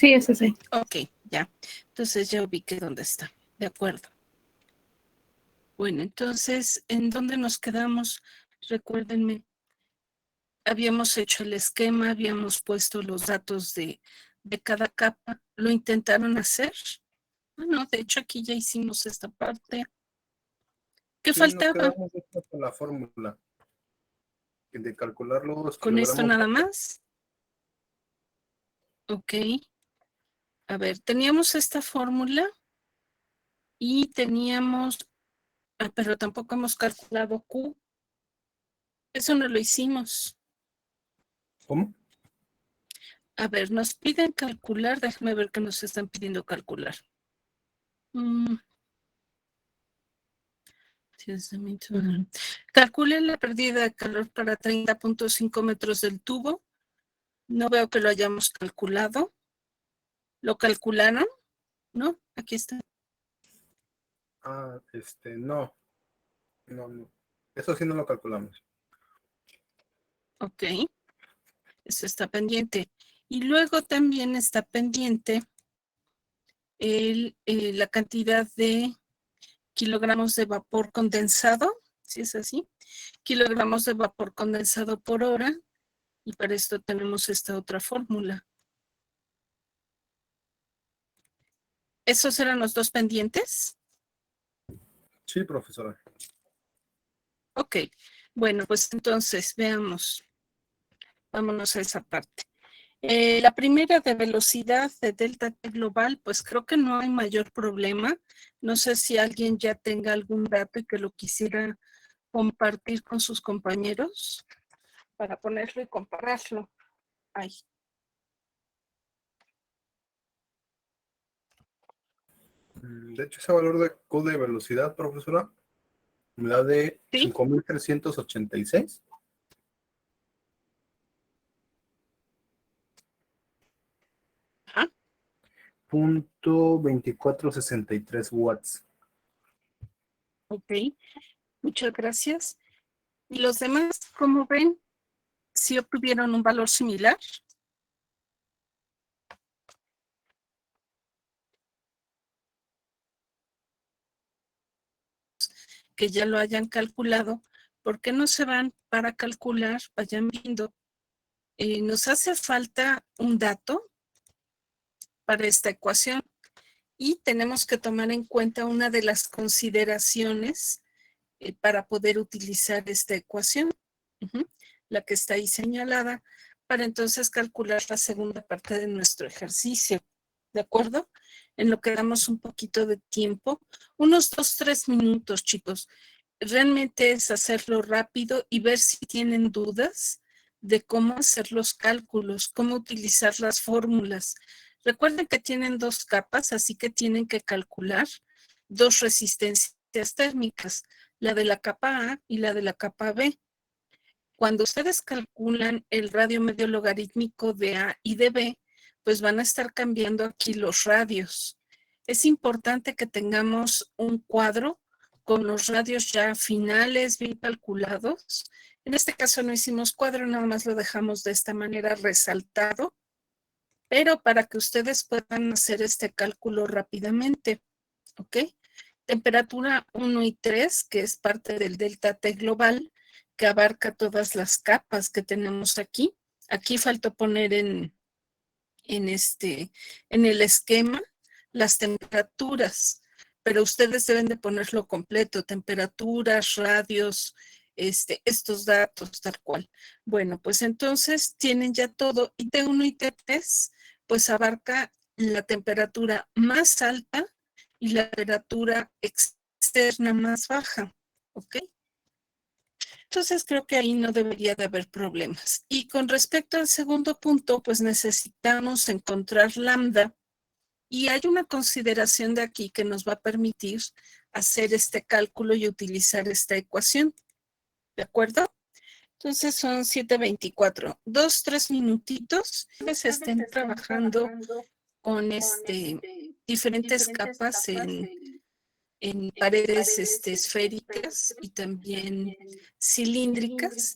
Sí, es ese. Ok, ya. Entonces ya ubiqué dónde está. De acuerdo. Bueno, entonces, ¿en dónde nos quedamos? Recuérdenme. Habíamos hecho el esquema, habíamos puesto los datos de cada capa. ¿Lo intentaron hacer? Bueno, de hecho aquí ya hicimos esta parte. ¿Qué Sí, nos faltaba? quedamos con la fórmula. De calcularlo, si ¿Con esto logramos... nada más? Ok. A ver, teníamos esta fórmula y teníamos, pero tampoco hemos calculado Q. Eso no lo hicimos. ¿Cómo? A ver, nos piden calcular, déjame ver qué nos están pidiendo calcular. Calcule la pérdida de calor para 30.5 metros del tubo. No veo que lo hayamos calculado. ¿Lo calcularon? ¿No? Aquí está. Ah, no. No. Eso sí no lo calculamos. Ok. Eso está pendiente. Y luego también está pendiente la cantidad de kilogramos de vapor condensado, si es así, kilogramos de vapor condensado por hora, y para esto tenemos esta otra fórmula. ¿Esos eran los dos pendientes? Sí, profesora. Ok, bueno, pues entonces veamos. Vámonos a esa parte. La primera de velocidad de delta T global, pues creo que no hay mayor problema. No sé si alguien ya tenga algún dato y que lo quisiera compartir con sus compañeros para ponerlo y compararlo. Ay. De hecho, ese valor de Q de velocidad, profesora, me da de ¿Sí? 5.386. Ajá. .2463 watts. Ok, muchas gracias. ¿Y los demás, cómo ven? ¿Sí obtuvieron un valor similar? Que ya lo hayan calculado. ¿Por qué no se van para calcular? Vayan viendo. Nos hace falta un dato para esta ecuación y tenemos que tomar en cuenta una de las consideraciones para poder utilizar esta ecuación, la que está ahí señalada, para entonces calcular la segunda parte de nuestro ejercicio. ¿De acuerdo? En lo que damos un poquito de tiempo, unos 2-3 minutos, chicos. Realmente es hacerlo rápido y ver si tienen dudas de cómo hacer los cálculos, cómo utilizar las fórmulas. Recuerden que tienen dos capas, así que tienen que calcular dos resistencias térmicas, la de la capa A y la de la capa B. Cuando ustedes calculan el radio medio logarítmico de A y de B, pues van a estar cambiando aquí los radios. Es importante que tengamos un cuadro con los radios ya finales bien calculados. En este caso no hicimos cuadro, nada más lo dejamos de esta manera resaltado, pero para que ustedes puedan hacer este cálculo rápidamente, ¿ok? Temperatura 1 y 3, que es parte del delta T global, que abarca todas las capas que tenemos aquí. Aquí faltó poner en el esquema las temperaturas, pero ustedes deben de ponerlo completo, temperaturas, radios, estos datos, tal cual. Bueno, pues entonces tienen ya todo, y T1 y T3, pues abarca la temperatura más alta y la temperatura externa más baja, ¿ok? Entonces creo que ahí no debería de haber problemas. Y con respecto al segundo punto, pues necesitamos encontrar lambda, y hay una consideración de aquí que nos va a permitir hacer este cálculo y utilizar esta ecuación. ¿De acuerdo? Entonces son 7:24. 2-3 minutitos. Ustedes estén trabajando con diferentes capas en paredes esféricas y también cilíndricas.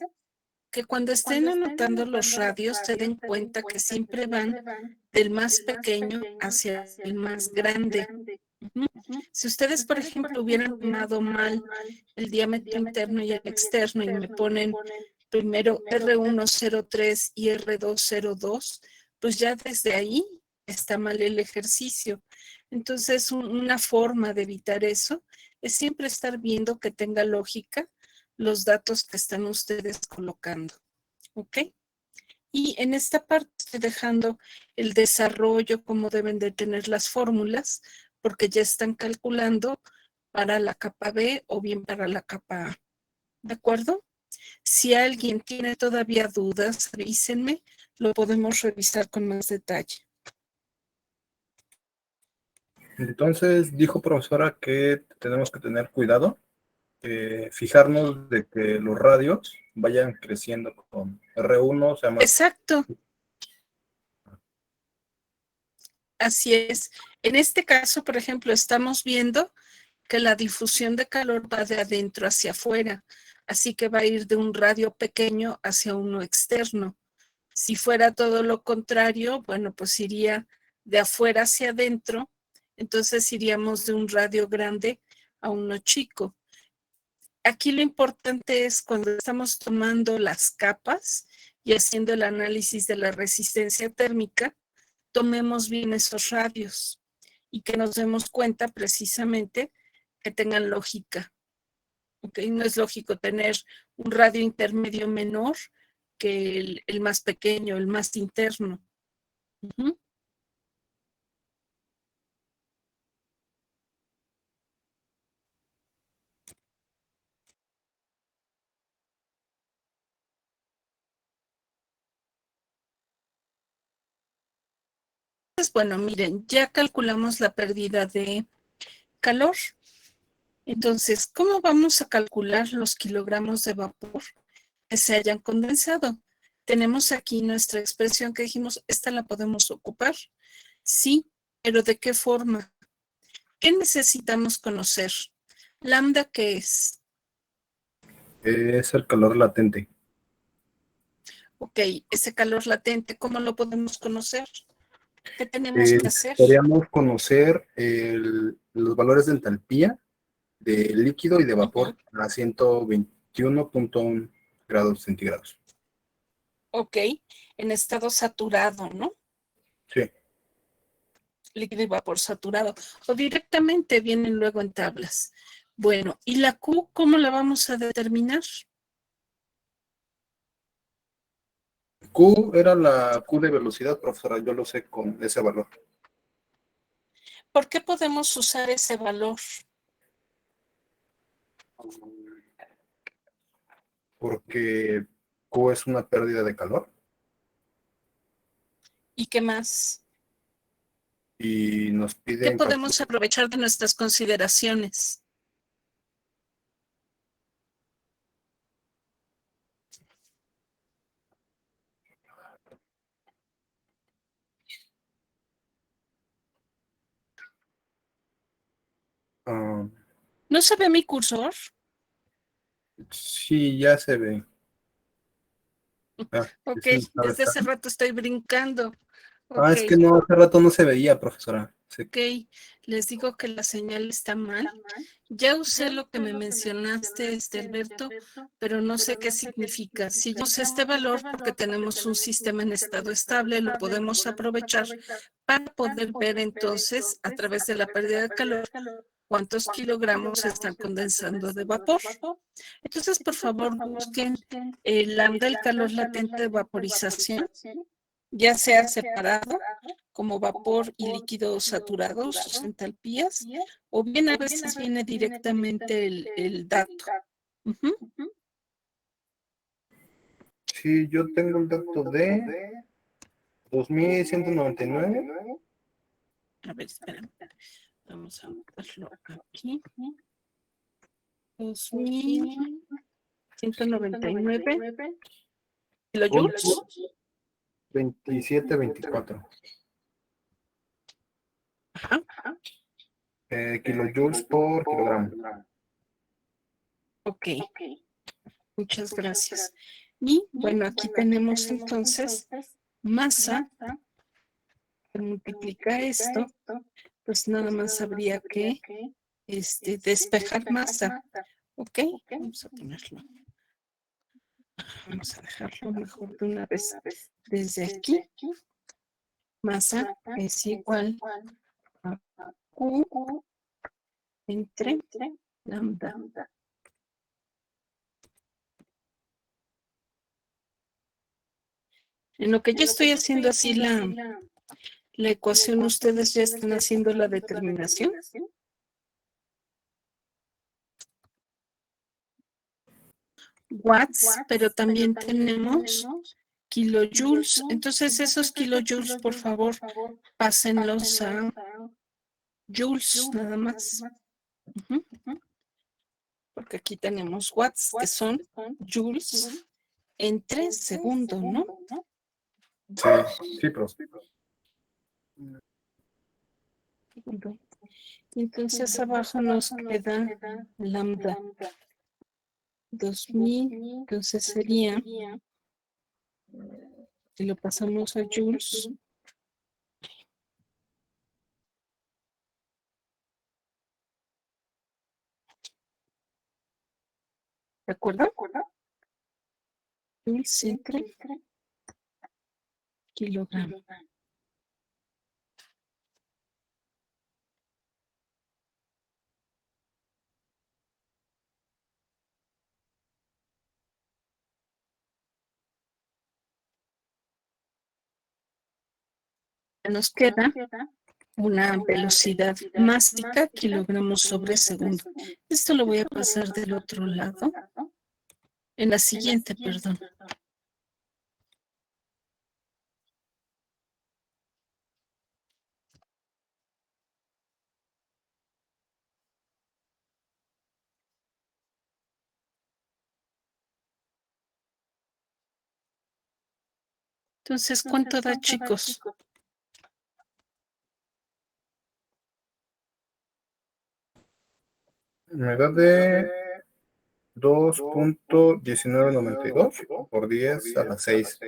Que cuando estén anotando los radios se den cuenta que siempre van del más pequeño hacia el más grande. Ujú. Si ustedes, por ejemplo, hubieran tomado mal el diámetro interno y el externo y me ponen primero R103 y R202, pues ya desde ahí está mal el ejercicio. Entonces, una forma de evitar eso es siempre estar viendo que tenga lógica los datos que están ustedes colocando. ¿Ok? Y en esta parte estoy dejando el desarrollo, cómo deben de tener las fórmulas, porque ya están calculando para la capa B o bien para la capa A. ¿De acuerdo? Si alguien tiene todavía dudas, avísenme, lo podemos revisar con más detalle. Entonces, dijo profesora que tenemos que tener cuidado, fijarnos de que los radios vayan creciendo con R1, o sea, más. Exacto. Así es. En este caso, por ejemplo, estamos viendo que la difusión de calor va de adentro hacia afuera, así que va a ir de un radio pequeño hacia uno externo. Si fuera todo lo contrario, bueno, pues iría de afuera hacia adentro, entonces iríamos de un radio grande a uno chico. Aquí lo importante es cuando estamos tomando las capas y haciendo el análisis de la resistencia térmica, tomemos bien esos radios y que nos demos cuenta precisamente que tengan lógica. ¿Okay? No es lógico tener un radio intermedio menor que el más pequeño, el más interno. Uh-huh. Entonces, bueno, miren, ya calculamos la pérdida de calor. Entonces, ¿cómo vamos a calcular los kilogramos de vapor que se hayan condensado? Tenemos aquí nuestra expresión que dijimos, esta la podemos ocupar. Sí, pero ¿de qué forma? ¿Qué necesitamos conocer? Lambda, ¿qué es? Es el calor latente. Ok, ese calor latente, ¿cómo lo podemos conocer? ¿Qué tenemos que hacer? Podríamos conocer los valores de entalpía de líquido y de vapor a 121.1 grados centígrados. Ok, en estado saturado, ¿no? Sí. Líquido y vapor saturado. O directamente vienen luego en tablas. Bueno, ¿y la Q cómo la vamos a determinar? Q era la Q de velocidad, profesora, yo lo sé con ese valor. ¿Por qué podemos usar ese valor? Porque Q es una pérdida de calor ¿Y qué más? y nos ¿Qué piden podemos aprovechar de nuestras consideraciones? ¿No se ve mi cursor? Sí, ya se ve. Ok, Sí, desde hace rato estoy brincando. Ok, es que no, hace rato no se veía, profesora. ok, les digo que la señal está mal. Ya usé lo que me mencionaste, Alberto, pero no sé qué significa. Si yo usé este valor porque tenemos un sistema en estado estable, lo podemos aprovechar para poder ver entonces a través de la pérdida de calor cuántos kilogramos se están condensando de vapor. Entonces, por favor, busquen el lambda, el calor latente de vaporización, ya sea separado como vapor y líquido saturados, sus entalpías, o bien a veces viene directamente el dato. Uh-huh. Sí, yo tengo el dato de 2199. A ver, espérame. Vamos a anotarlo aquí. 2199 kilojoules. 2724. Ajá. Kilojoules por kilogramo. Ok, muchas gracias. Y bueno, aquí tenemos entonces masa que multiplica esto, pues nada más habría que despejar masa. ¿Ok? Vamos a ponerlo. Vamos a dejarlo mejor de una vez desde aquí. Masa es igual a Q entre lambda. En lo que yo estoy haciendo así la ecuación, ustedes ya están haciendo la determinación. Watts, pero también tenemos kilojoules. Entonces, esos kilojoules, por favor, pásenlos a joules nada más. Porque aquí tenemos watts, que son joules entre segundo, ¿no? Sí, profe. Entonces, abajo nos queda lambda 2000. Entonces, sería, si lo pasamos a joules, ¿de acuerdo? Joules entre kilogramo. Nos queda una velocidad másica, kilogramos sobre segundo. Esto lo voy a pasar del otro lado, en la siguiente, perdón. Entonces, ¿cuánto da, chicos? Me da de 2.1992 por 10 a las 6.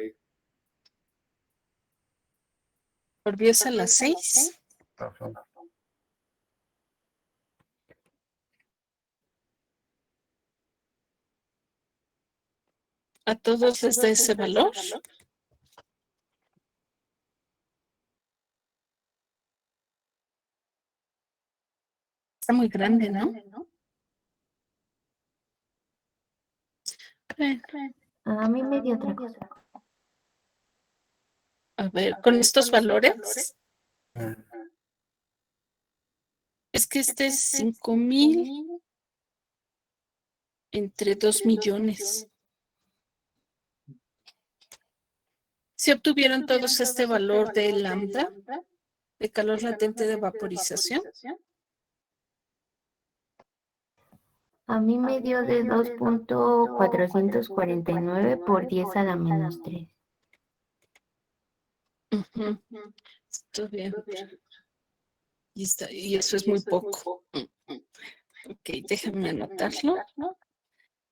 Por 10 a las 6. Ajá. ¿A todos les da ese valor? Está muy grande, ¿no? A mí me dio otra cosa. A ver, con estos valores, es que este es 5,000 entre 2 millones. Si obtuvieron todos este valor de lambda, de calor latente de vaporización, A mí me dio de 2.449 por 10 a la menos 3. Está bien. Y eso es muy poco. Ok, déjame anotarlo.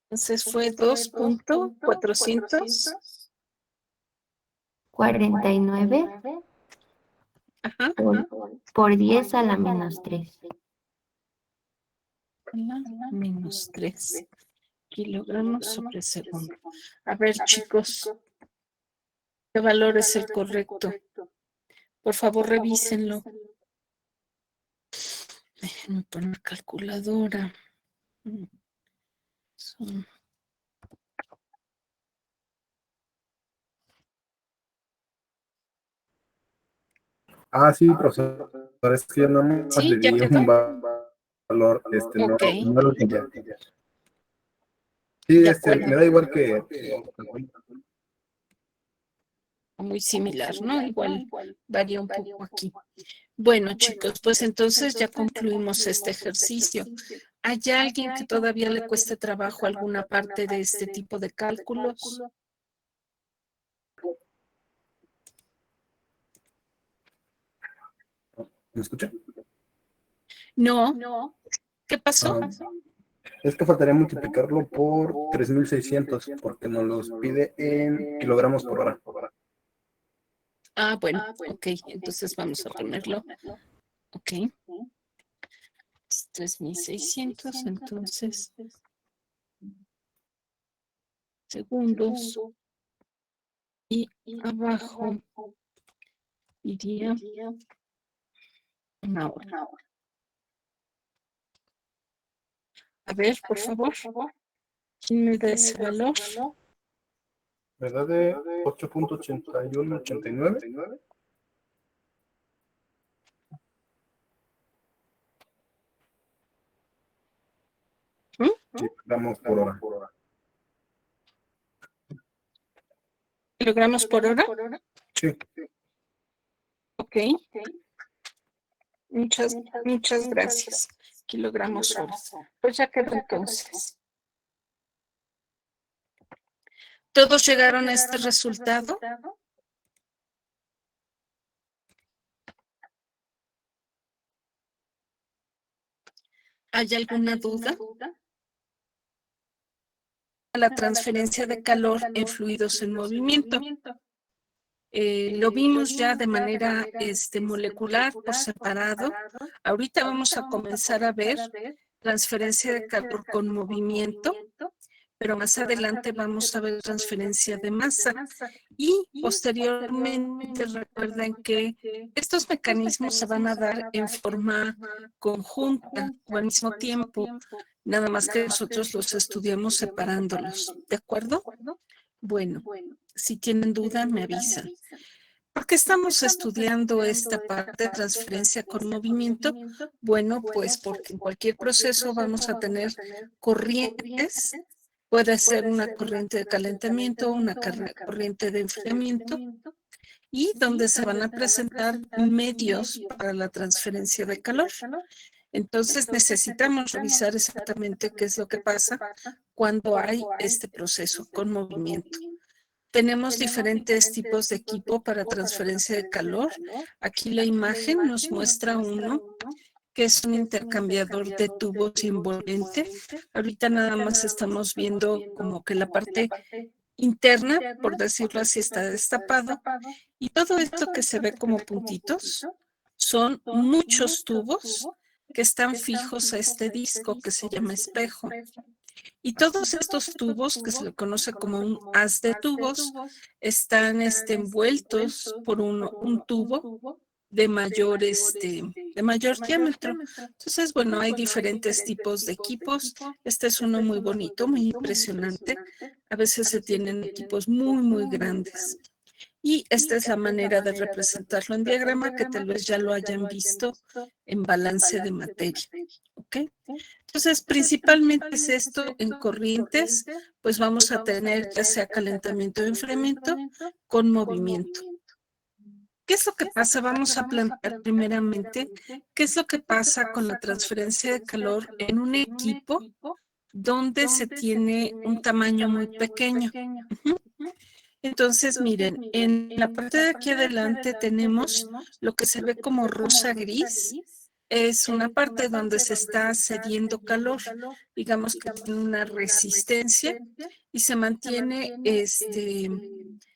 Entonces fue 2.400. 49 Ajá. por 10 a la menos 3. Menos 3 kilogramos sobre segundo. A ver, chicos, ¿qué valor es el correcto? Por favor, revísenlo. Déjenme poner calculadora. Son... Sí, profesor, es que yo nomás ¿Sí? le ¿Ya di quedó? un valor, Ok. no lo siguiente. Sí, De acuerdo. me da igual que Muy similar, ¿no? Igual varía un poco aquí. Bueno, chicos, pues entonces ya concluimos este ejercicio. ¿Hay alguien que todavía le cueste trabajo alguna parte de este tipo de cálculos? ¿Me escucha? No. ¿Qué pasó? Es que faltaría multiplicarlo por 3600 porque nos los pide en kilogramos por hora. Ah, bueno, ok, entonces vamos a ponerlo. Ok. 3600, entonces, segundos. Y abajo iría una hora. A ver, por favor, ¿quién me da ese valor? ¿Verdad? De 8.8189. ¿Mm? Kilogramos por hora. ¿Kilogramos por hora? Sí. Ok. Muchas gracias. Kilogramos hora. Pues ya quedó entonces. ¿Todos llegaron a este resultado? ¿Hay alguna duda? La transferencia de calor en fluidos en movimiento. Lo vimos ya de manera molecular por separado. Ahorita vamos a comenzar a ver transferencia de calor con movimiento, pero más adelante vamos a ver transferencia de masa. Y posteriormente recuerden que estos mecanismos se van a dar en forma conjunta o al mismo tiempo, nada más que nosotros los estudiamos separándolos. ¿De acuerdo? Bueno, si tienen duda, me avisan. ¿Por qué estamos estudiando esta parte de transferencia con movimiento? Bueno, pues porque en cualquier proceso vamos a tener corrientes. Puede ser una corriente de calentamiento, una corriente de enfriamiento, y donde se van a presentar medios para la transferencia de calor. Entonces necesitamos revisar exactamente qué es lo que pasa cuando hay este proceso con movimiento. Tenemos diferentes tipos de equipo para transferencia de calor. Aquí la imagen nos muestra uno que es un intercambiador de tubos envolvente. Ahorita nada más estamos viendo como que la parte interna, por decirlo así, está destapado. Y todo esto que se ve como puntitos son muchos tubos que están fijos a este disco que se llama espejo. Y todos estos tubos, que se le conoce como un haz de tubos, están envueltos por un tubo de mayor diámetro. Entonces, bueno, hay diferentes tipos de equipos. Este es uno muy bonito, muy impresionante. A veces se tienen equipos muy grandes. Y esta es la manera de representarlo en diagrama, que tal vez ya lo hayan visto en balance de materia. ¿Ok? Entonces, principalmente es esto en corrientes, pues vamos a tener ya sea calentamiento o enfriamiento con movimiento. ¿Qué es lo que pasa? Vamos a plantear primeramente qué es lo que pasa con la transferencia de calor en un equipo donde se tiene un tamaño muy pequeño. Entonces, miren, en la parte de aquí adelante tenemos lo que se ve como rosa gris. Es una parte donde se está cediendo calor, digamos que tiene una resistencia y se mantiene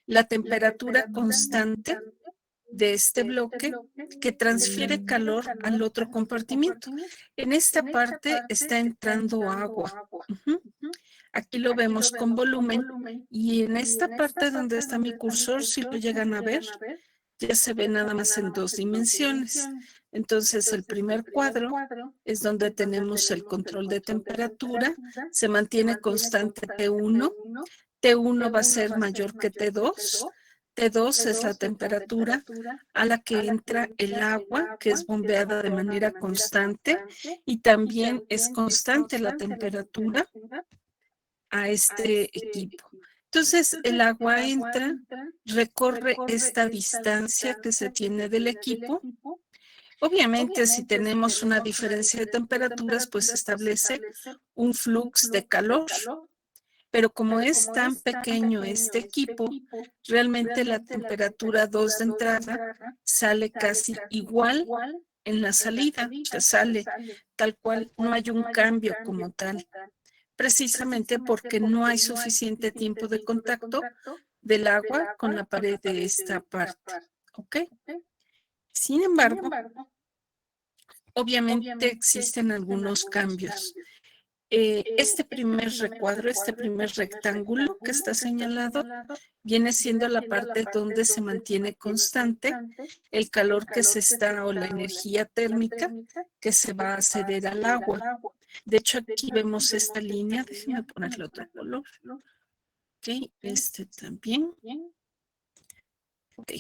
la temperatura constante de este bloque que transfiere calor al otro compartimiento. En esta parte está entrando agua. Aquí lo vemos con volumen y en esta parte donde está mi cursor, si lo llegan a ver, ya se ve nada más en dos dimensiones. Entonces, el primer cuadro es donde tenemos el control de temperatura, se mantiene constante T1, T1 va a ser mayor que T2, T2 es la temperatura a la que entra el agua, que es bombeada de manera constante, y también es constante la temperatura a este equipo. Entonces, el agua entra, recorre esta distancia que se tiene del equipo. Obviamente, si tenemos una diferencia de temperaturas, pues se establece un flux de calor. Pero como es tan pequeño este equipo, realmente la temperatura 2 de entrada sale casi igual en la salida, se sale tal cual, no hay un cambio como tal, precisamente porque no hay suficiente tiempo de contacto del agua con la pared de esta parte, ¿ok? Sin embargo, obviamente existen algunos cambios. Este primer recuadro, este primer rectángulo que está señalado, viene siendo la parte donde se mantiene constante el calor que se está o la energía térmica que se va a ceder al agua. De hecho, aquí vemos esta línea, déjenme ponerle otro color. Ok, este también. Ok,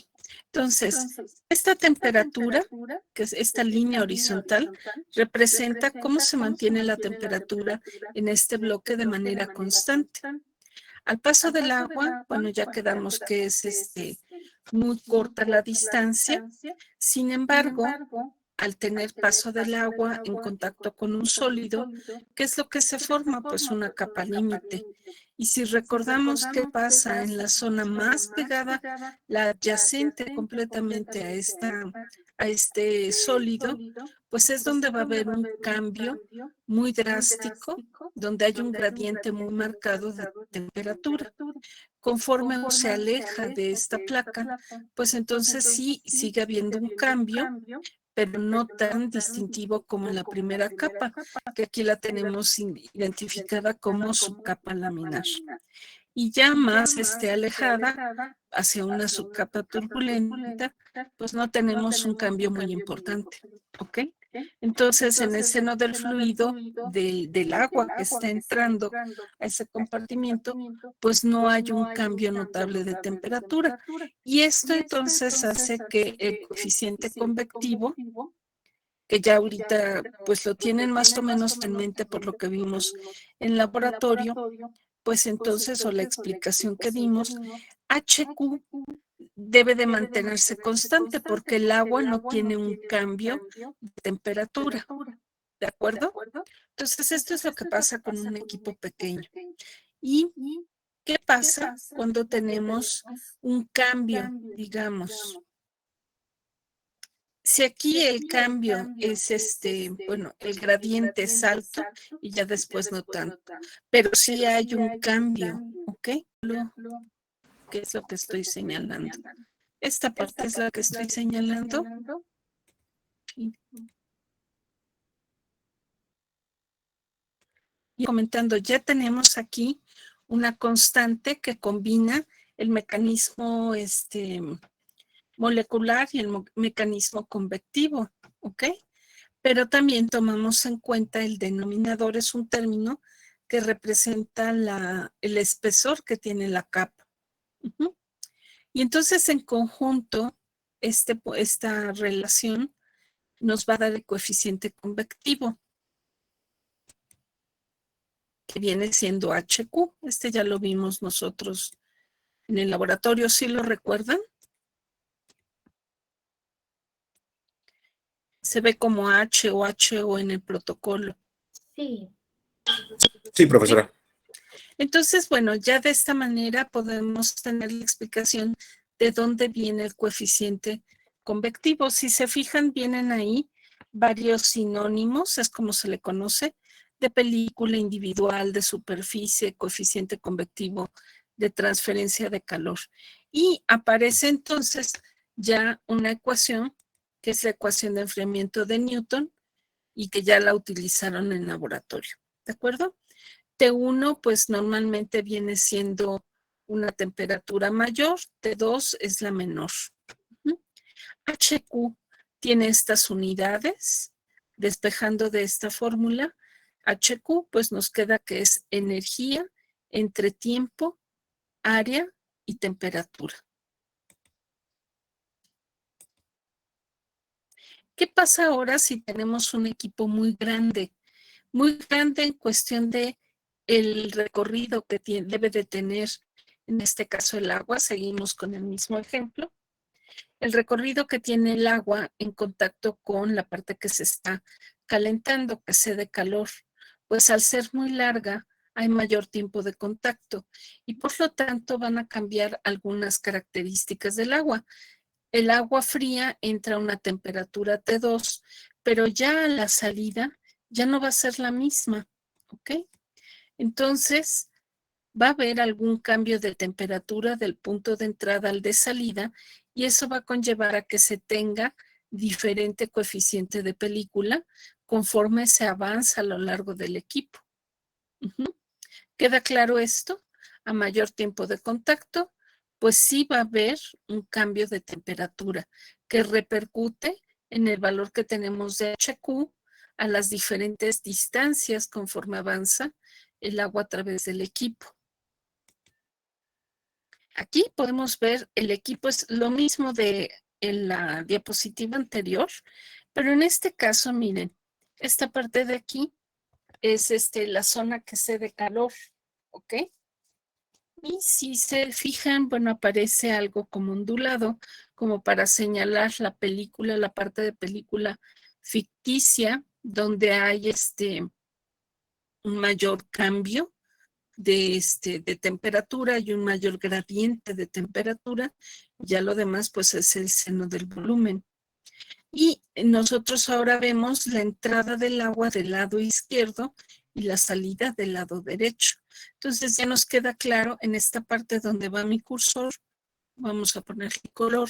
entonces, esta temperatura, que es esta línea horizontal, representa cómo se mantiene la temperatura en este bloque de manera constante. Al paso del agua, bueno, ya quedamos que es muy corta la distancia. Sin embargo, al tener paso del agua en contacto con un sólido, ¿qué es lo que se forma? Pues una capa límite. Y si recordamos qué pasa en la zona más pegada, la adyacente completamente a este sólido, pues es donde va a haber un cambio muy drástico, donde hay un gradiente muy marcado de temperatura. Conforme se aleja de esta placa, pues entonces sí sigue habiendo un cambio, pero no tan distintivo como en la primera capa, que aquí la tenemos identificada como subcapa laminar. Y ya más alejada hacia una subcapa turbulenta, pues no tenemos un cambio muy importante, ¿ok? Entonces, en el seno del fluido del agua que está entrando a ese compartimiento, pues no hay un cambio notable de temperatura. Y esto entonces hace que el coeficiente convectivo, que ya ahorita pues lo tienen más o menos en mente por lo que vimos en laboratorio, pues entonces, o la explicación que dimos, HQ debe de mantenerse constante porque el agua no tiene un cambio de temperatura, ¿de acuerdo? Entonces, esto es lo que pasa con un equipo pequeño. ¿Y qué pasa cuando tenemos un cambio, digamos? Si aquí el cambio es bueno, el gradiente es alto y ya después no tanto, pero sí hay un cambio, ¿ok? ¿Qué es lo que estoy señalando? Esta parte es la que estoy señalando. Y comentando, ya tenemos aquí una constante que combina el mecanismo molecular y el mecanismo convectivo, ¿ok? Pero también tomamos en cuenta el denominador, es un término que representa el espesor que tiene la capa. Uh-huh. Y entonces en conjunto, esta relación nos va a dar el coeficiente convectivo, que viene siendo HQ. Ya lo vimos nosotros en el laboratorio, ¿sí lo recuerdan? Se ve como H o HO en el protocolo. Sí. Sí, profesora. Entonces, bueno, ya de esta manera podemos tener la explicación de dónde viene el coeficiente convectivo. Si se fijan, vienen ahí varios sinónimos, es como se le conoce, de película individual, de superficie, coeficiente convectivo, de transferencia de calor. Y aparece entonces ya una ecuación, que es la ecuación de enfriamiento de Newton, y que ya la utilizaron en laboratorio. ¿De acuerdo? T1 pues normalmente viene siendo una temperatura mayor, T2 es la menor. HQ tiene estas unidades, despejando de esta fórmula, HQ pues nos queda que es energía entre tiempo, área y temperatura. ¿Qué pasa ahora si tenemos un equipo muy grande? Muy grande en cuestión de el recorrido que debe de tener, en este caso el agua, seguimos con el mismo ejemplo, el recorrido que tiene el agua en contacto con la parte que se está calentando, que cede calor, pues al ser muy larga hay mayor tiempo de contacto y por lo tanto van a cambiar algunas características del agua. el agua fría entra a una temperatura T2, pero ya a la salida ya no va a ser la misma, ¿ok? Entonces, va a haber algún cambio de temperatura del punto de entrada al de salida y eso va a conllevar a que se tenga diferente coeficiente de película conforme se avanza a lo largo del equipo. ¿Queda claro esto? A mayor tiempo de contacto, pues sí va a haber un cambio de temperatura que repercute en el valor que tenemos de HQ a las diferentes distancias conforme avanza el agua a través del equipo. Aquí podemos ver el equipo es lo mismo de en la diapositiva anterior, pero en este caso, miren, esta parte de aquí es la zona que cede calor, ¿ok? Y si se fijan, bueno, aparece algo como ondulado, como para señalar la película, la parte de película ficticia, donde hay un mayor cambio de temperatura y un mayor gradiente de temperatura. Ya lo demás, pues, es el seno del volumen. Y nosotros ahora vemos la entrada del agua del lado izquierdo y la salida del lado derecho. Entonces ya nos queda claro en esta parte donde va mi cursor, vamos a ponerle color,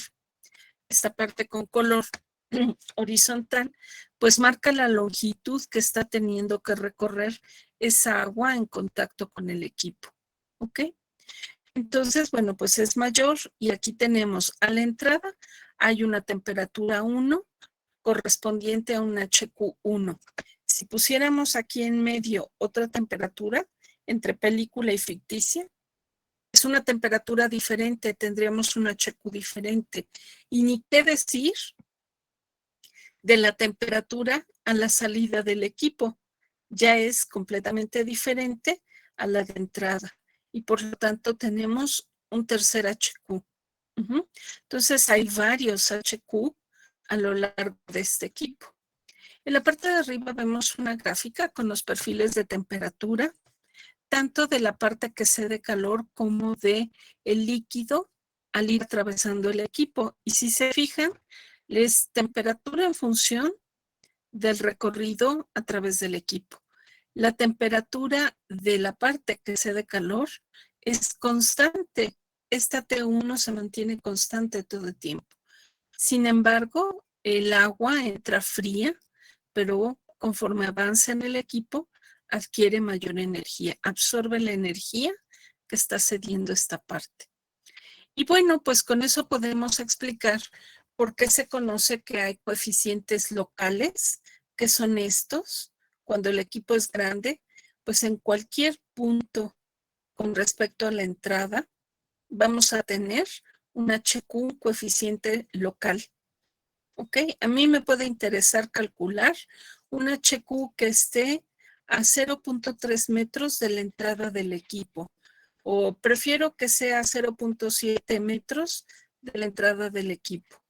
esta parte con color horizontal, pues marca la longitud que está teniendo que recorrer esa agua en contacto con el equipo. ¿Ok? Entonces, bueno, pues es mayor y aquí tenemos a la entrada hay una temperatura 1 correspondiente a un HQ1. Si pusiéramos aquí en medio otra temperatura entre película y ficticia, es una temperatura diferente, tendríamos un HQ diferente. Y ni qué decir de la temperatura a la salida del equipo. Ya es completamente diferente a la de entrada. Y por lo tanto tenemos un tercer HQ. Entonces hay varios HQ a lo largo de este equipo. En la parte de arriba vemos una gráfica con los perfiles de temperatura, tanto de la parte que cede calor como de el líquido al ir atravesando el equipo. Y si se fijan, es temperatura en función del recorrido a través del equipo. La temperatura de la parte que cede calor es constante. Esta T1 se mantiene constante todo el tiempo. Sin embargo, el agua entra fría, pero conforme avanza en el equipo, adquiere mayor energía, absorbe la energía que está cediendo esta parte. Y bueno, pues con eso podemos explicar por qué se conoce que hay coeficientes locales, que son estos. Cuando el equipo es grande, pues en cualquier punto con respecto a la entrada, vamos a tener un HQ, un coeficiente local. ¿Ok? A mí me puede interesar calcular un HQ que esté a 0.3 metros de la entrada del equipo, o prefiero que sea 0.7 metros de la entrada del equipo.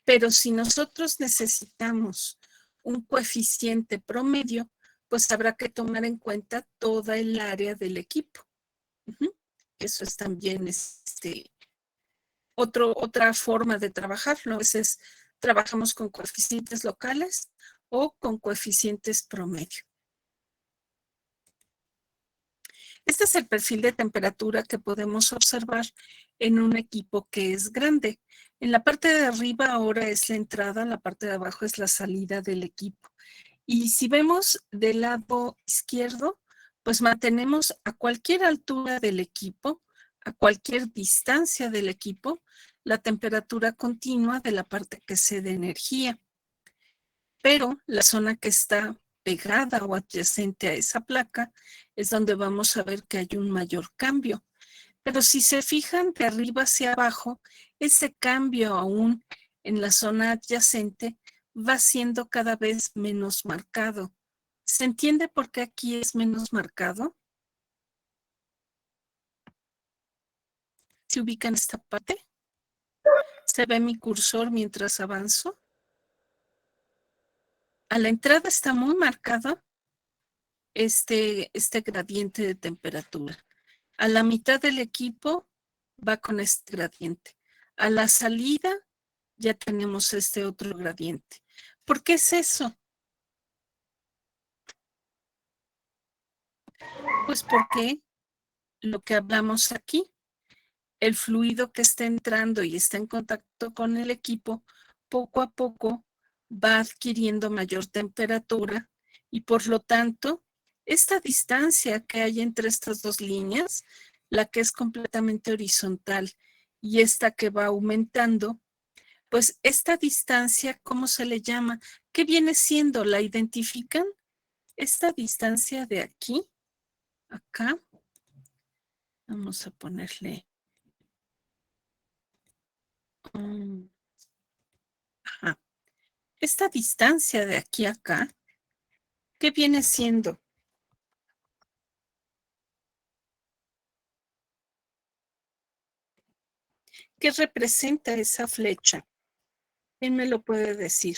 Pero si nosotros necesitamos un coeficiente promedio, pues habrá que tomar en cuenta toda el área del equipo. Eso es también otra forma de trabajarlo. A veces trabajamos con coeficientes locales o con coeficientes promedio. Este es el perfil de temperatura que podemos observar en un equipo que es grande. En la parte de arriba ahora es la entrada, la parte de abajo es la salida del equipo. Y si vemos del lado izquierdo, pues mantenemos a cualquier altura del equipo, a cualquier distancia del equipo, la temperatura continua de la parte que cede energía. Pero la zona que está pegada o adyacente a esa placa es donde vamos a ver que hay un mayor cambio. Pero si se fijan de arriba hacia abajo, ese cambio aún en la zona adyacente va siendo cada vez menos marcado. ¿Se entiende por qué aquí es menos marcado? ¿Se ubican esta parte? ¿Se ve mi cursor mientras avanzo? A la entrada está muy marcado este gradiente de temperatura. A la mitad del equipo va con este gradiente. A la salida ya tenemos este otro gradiente. ¿Por qué es eso? Pues porque lo que hablamos aquí, el fluido que está entrando y está en contacto con el equipo, poco a poco va adquiriendo mayor temperatura y por lo tanto, esta distancia que hay entre estas dos líneas, la que es completamente horizontal y esta que va aumentando, pues esta distancia, ¿cómo se le llama? ¿Qué viene siendo? ¿La identifican? Esta distancia de aquí, acá, vamos a ponerle ajá. Esta distancia de aquí a acá, ¿qué viene siendo? ¿Qué representa esa flecha? ¿Quién me lo puede decir?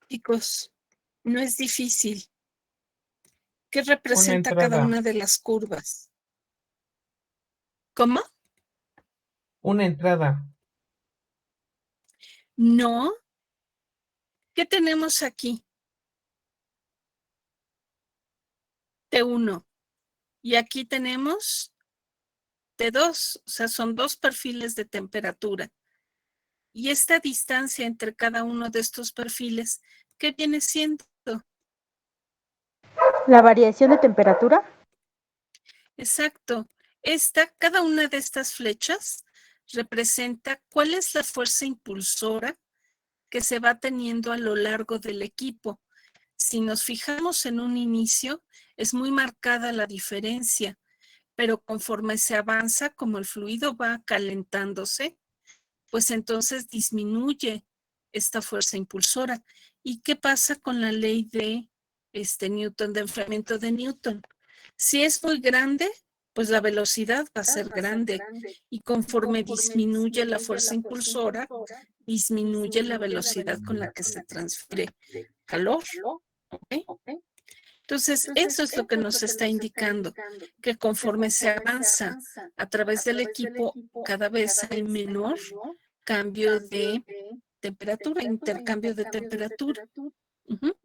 Chicos, no es difícil. ¿Qué representa cada una de las curvas? ¿Cómo? Una entrada. No. ¿Qué tenemos aquí? T1. Y aquí tenemos T2, o sea, son dos perfiles de temperatura. Y esta distancia entre cada uno de estos perfiles, ¿qué viene siendo? ¿La variación de temperatura? Exacto. Cada una de estas flechas representa cuál es la fuerza impulsora que se va teniendo a lo largo del equipo. Si nos fijamos en un inicio, es muy marcada la diferencia, pero conforme se avanza, como el fluido va calentándose, pues entonces disminuye esta fuerza impulsora. ¿Y qué pasa con la ley de Newton, de enfriamiento de Newton? Si es muy grande, pues la velocidad va a ser grande y conforme disminuye la fuerza impulsora, disminuye la velocidad con la que se transfiere calor. ¿Okay? Entonces, eso es lo que nos está indicando, que conforme se avanza a través del equipo, cada vez hay menor cambio de temperatura, intercambio de temperatura. Uh-huh.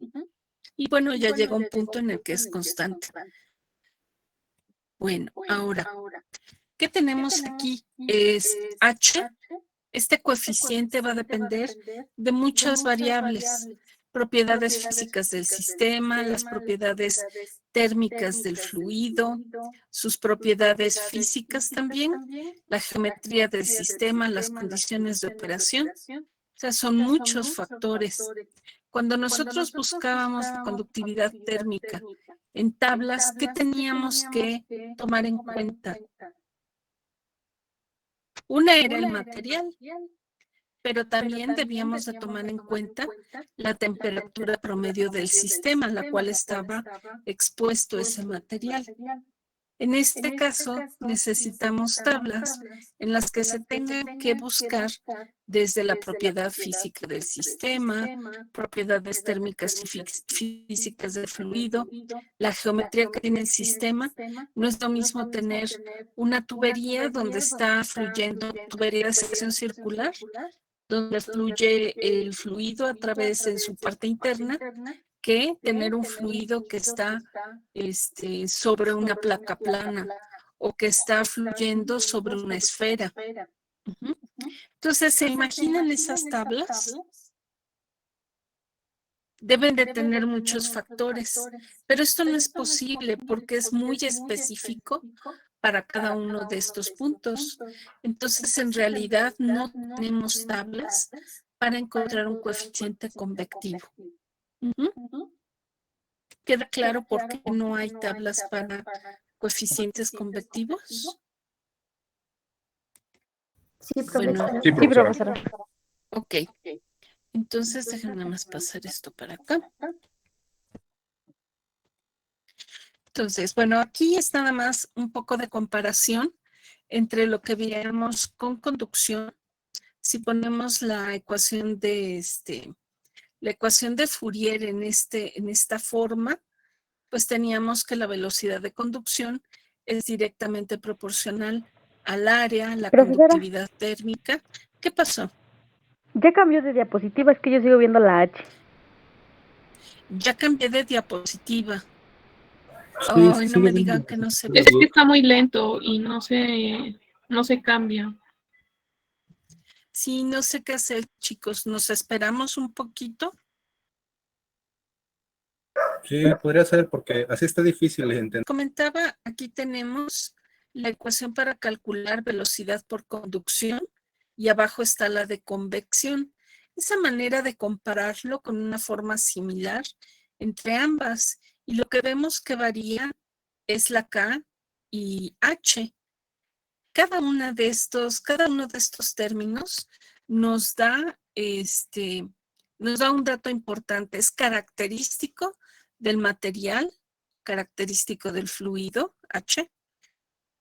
Y bueno, ya llega un punto en el que es constante. Bueno, ahora, ¿qué tenemos aquí? Es H. Este coeficiente va a depender de muchas variables, propiedades físicas del sistema, las propiedades térmicas del fluido, sus propiedades físicas también, la geometría del sistema, las condiciones de operación. O sea, son muchos factores. Cuando nosotros buscábamos la conductividad térmica en tablas, ¿qué teníamos que tomar en cuenta? Una era el material, pero también debíamos de tomar en cuenta la temperatura promedio del sistema, a la cual estaba expuesto ese material. En este caso, necesitamos tablas en las que se tengan que buscar desde la propiedad física del sistema, propiedades térmicas y físicas del fluido, la geometría que tiene el sistema. No es lo mismo tener una tubería donde está fluyendo, tubería de sección circular, donde fluye el fluido a través en su parte interna, que tener un fluido que está sobre una placa plana o que está fluyendo sobre una esfera. Uh-huh. Entonces, ¿se imaginan esas tablas? Deben de tener muchos factores, pero esto no es posible porque es muy específico para cada uno de estos puntos. Entonces, en realidad, no tenemos tablas para encontrar un coeficiente convectivo. Uh-huh. ¿Queda claro por qué no hay tablas para coeficientes convectivos? Sí, profesora. Bueno, Sí, profesora. ok. Entonces, déjenme nada más pasar esto para acá. Entonces, bueno, aquí es nada más un poco de comparación entre lo que veíamos con conducción. Si ponemos la ecuación de Fourier en esta forma, pues teníamos que la velocidad de conducción es directamente proporcional al área, la Profesora. conductividad térmica. ¿Qué pasó? Ya cambió de diapositiva, es que yo sigo viendo la H. Ya cambié de diapositiva. Sí, Ay, no sigue me viendo digan que no se ve. Es que está muy lento y no se cambia. Sí, no sé qué hacer, chicos. ¿Nos esperamos un poquito? Sí, podría ser porque así está difícil de entender. Comentaba, aquí tenemos la ecuación para calcular velocidad por conducción y abajo está la de convección. Esa manera de compararlo con una forma similar entre ambas. Y lo que vemos que varía es la K y H. Cada uno de estos términos nos da, nos da un dato importante. Es característico del material, característico del fluido, H,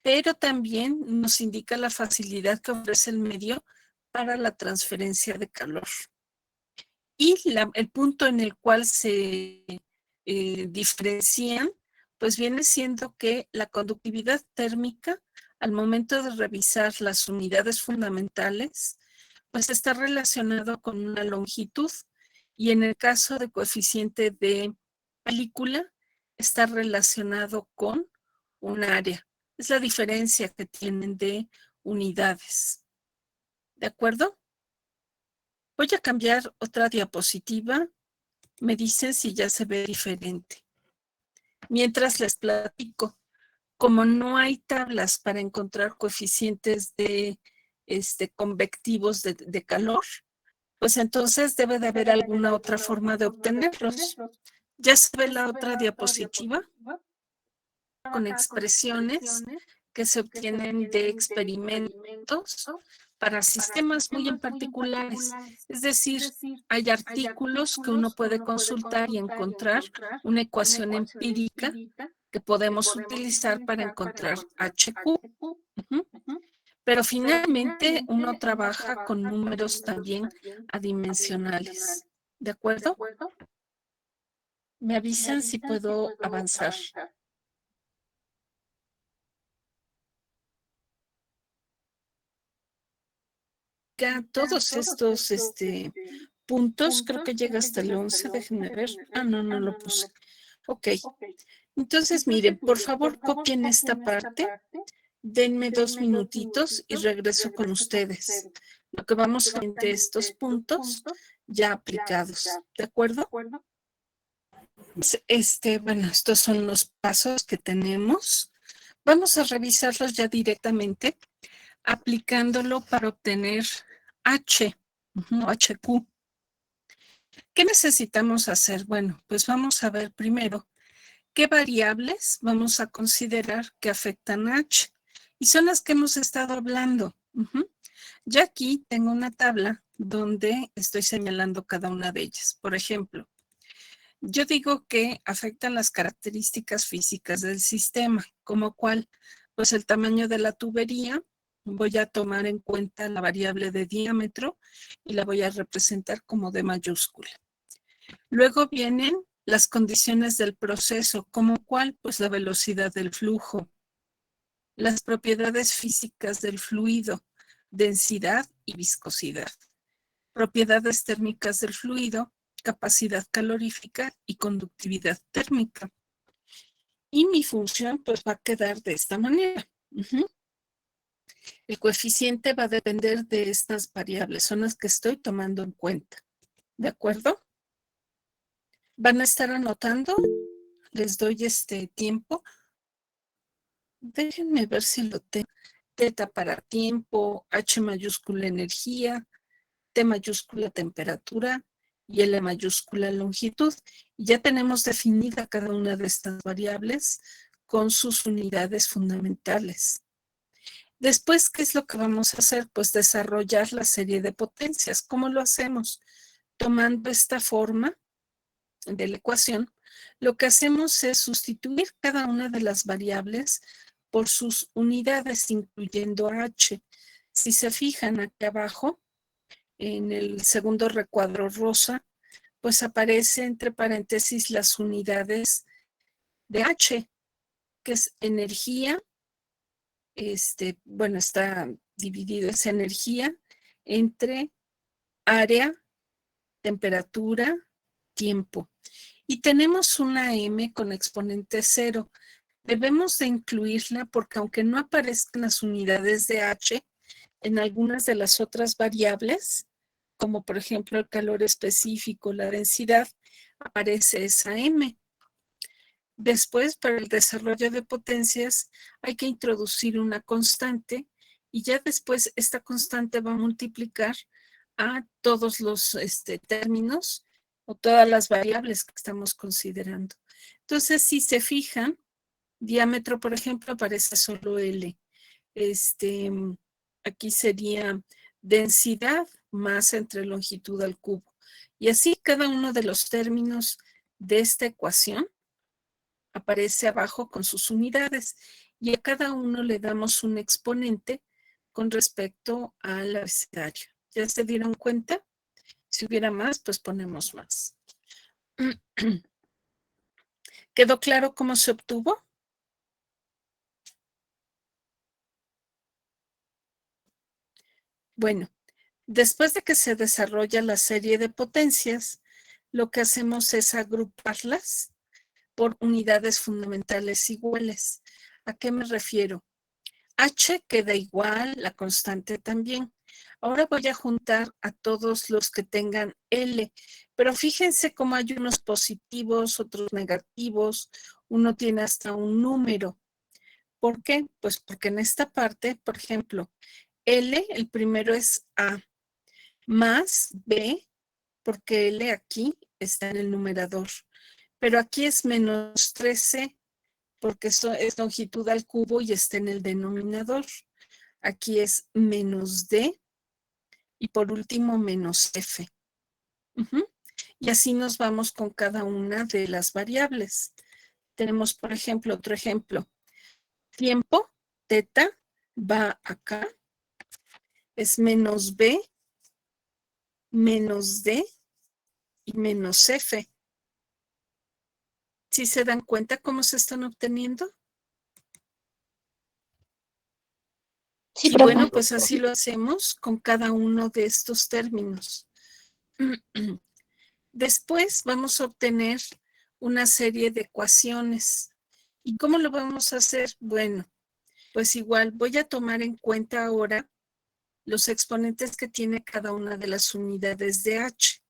pero también nos indica la facilidad que ofrece el medio para la transferencia de calor. Y el punto en el cual se diferencian, pues viene siendo que la conductividad térmica, al momento de revisar las unidades fundamentales, pues está relacionado con una longitud y en el caso de coeficiente de película, está relacionado con un área. Es la diferencia que tienen de unidades. ¿De acuerdo? Voy a cambiar otra diapositiva. Me dicen si ya se ve diferente. Mientras les platico, como no hay tablas para encontrar coeficientes de convectivos de calor, pues entonces debe de haber alguna otra forma de obtenerlos. Ya se ve la otra diapositiva con expresiones que se obtienen de experimentos para sistemas muy en particulares. Es decir, hay artículos que uno puede consultar y encontrar una ecuación empírica que podemos utilizar para encontrar HQ. Ujú. Pero finalmente uno trabaja con números también adimensionales. ¿De acuerdo? Me avisan si puedo avanzar. Todos estos puntos, creo que llega hasta el 11, déjenme ver. Ah, no, no lo puse. Ok, entonces miren, por favor copien esta parte, denme 2 minutitos y regreso con ustedes. Lo que vamos a ver de estos puntos ya aplicados, ¿de acuerdo? Bueno, estos son los pasos que tenemos. Vamos a revisarlos ya directamente, aplicándolo para obtener H, HQ. ¿Qué necesitamos hacer? Bueno, pues vamos a ver primero qué variables vamos a considerar que afectan a H. Y son las que hemos estado hablando. Ya aquí tengo una tabla donde estoy señalando cada una de ellas. Por ejemplo, yo digo que afectan las características físicas del sistema, como cuál, pues el tamaño de la tubería. Voy a tomar en cuenta la variable de diámetro y la voy a representar como D mayúscula. Luego vienen las condiciones del proceso, como cuál, pues la velocidad del flujo, las propiedades físicas del fluido, densidad y viscosidad, propiedades térmicas del fluido, capacidad calorífica y conductividad térmica. Y mi función pues va a quedar de esta manera. El coeficiente va a depender de estas variables, son las que estoy tomando en cuenta. ¿De acuerdo? ¿Van a estar anotando? Les doy tiempo. Déjenme ver si lo tengo. Teta para tiempo, H mayúscula energía, T mayúscula temperatura y L mayúscula longitud. Y ya tenemos definida cada una de estas variables con sus unidades fundamentales. Después, ¿qué es lo que vamos a hacer? Pues desarrollar la serie de potencias. ¿Cómo lo hacemos? Tomando esta forma de la ecuación, lo que hacemos es sustituir cada una de las variables por sus unidades, incluyendo H. Si se fijan aquí abajo, en el segundo recuadro rosa, pues aparece entre paréntesis las unidades de H, que es energía, bueno, está dividido esa energía entre área, temperatura, tiempo. Y tenemos una M con exponente 0. Debemos de incluirla porque aunque no aparezcan las unidades de H, en algunas de las otras variables, como por ejemplo el calor específico, la densidad, aparece esa M. Después, para el desarrollo de potencias, hay que introducir una constante y ya después esta constante va a multiplicar a todos los términos o todas las variables que estamos considerando. Entonces, si se fijan, diámetro, por ejemplo, aparece solo L. Aquí sería densidad más entre longitud al cubo. Y así cada uno de los términos de esta ecuación aparece abajo con sus unidades y a cada uno le damos un exponente con respecto al abecedario. ¿Ya se dieron cuenta? Si hubiera más, pues ponemos más. ¿Quedó claro cómo se obtuvo? Bueno, después de que se desarrolla la serie de potencias, lo que hacemos es agruparlas por unidades fundamentales iguales. ¿A qué me refiero? H queda igual, la constante también. Ahora voy a juntar a todos los que tengan L, pero fíjense cómo hay unos positivos, otros negativos, uno tiene hasta un número. ¿Por qué? Pues porque en esta parte, por ejemplo, L, el primero es A, más B, porque L aquí está en el numerador, pero aquí es menos 13, porque esto es longitud al cubo y está en el denominador. Aquí es menos D y por último menos F. Y así nos vamos con cada una de las variables. Tenemos, por ejemplo, otro ejemplo. Tiempo, teta, va acá. Es menos B, menos D y menos F. ¿Sí se dan cuenta cómo se están obteniendo? Sí, Y profe. bueno, pues así lo hacemos con cada uno de estos términos. Después vamos a obtener una serie de ecuaciones. ¿Y cómo lo vamos a hacer? Bueno, pues igual voy a tomar en cuenta ahora los exponentes que tiene cada una de las unidades de H.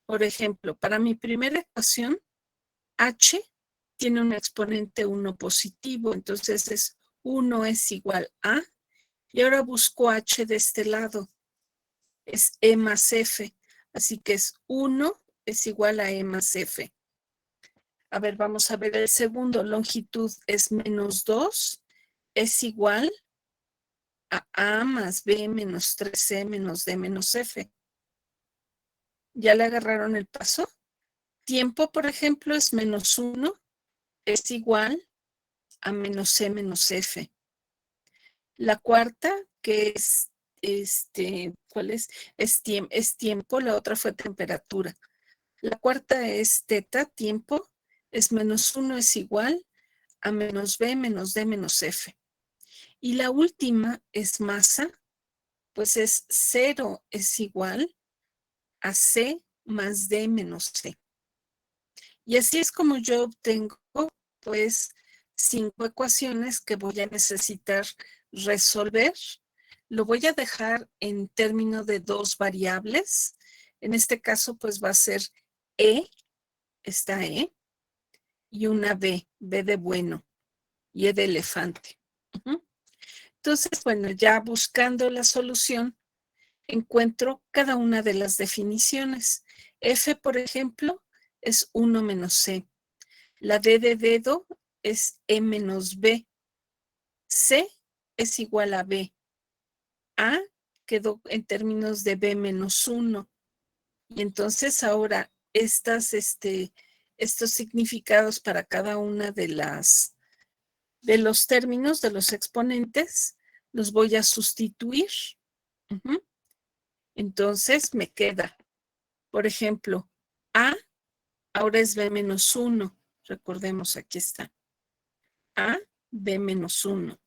Por ejemplo, para mi primera ecuación, H tiene un exponente 1 positivo, entonces es 1 es igual a, y ahora busco H de este lado, es E más F, así que es 1 es igual a E más F. A ver, vamos a ver el segundo, longitud es menos 2, es igual a A más B menos 3C menos D menos F. ¿Ya le agarraron el paso? Tiempo, por ejemplo, es menos 1, es igual a menos C menos F. La cuarta, que es, ¿cuál es? Es tiempo, la otra fue temperatura. La cuarta es teta, tiempo, es menos 1 es igual a menos B menos D menos F. Y la última es masa, pues es 0 es igual a C más D menos C. Y así es como yo obtengo, pues, 5 ecuaciones que voy a necesitar resolver. Lo voy a dejar en términos de 2 variables. En este caso, pues va a ser E, esta E, y una B, B de bueno, y E de elefante. Entonces, bueno, ya buscando la solución, encuentro cada una de las definiciones. F, por ejemplo, es 1 menos C. La D de dedo es E menos B. C es igual a B. A quedó en términos de B menos 1. Y entonces ahora estos significados para cada una de los términos, de los exponentes, los voy a sustituir. Entonces me queda, por ejemplo, A ahora es B menos 1. Recordemos, aquí está. A, B menos 1.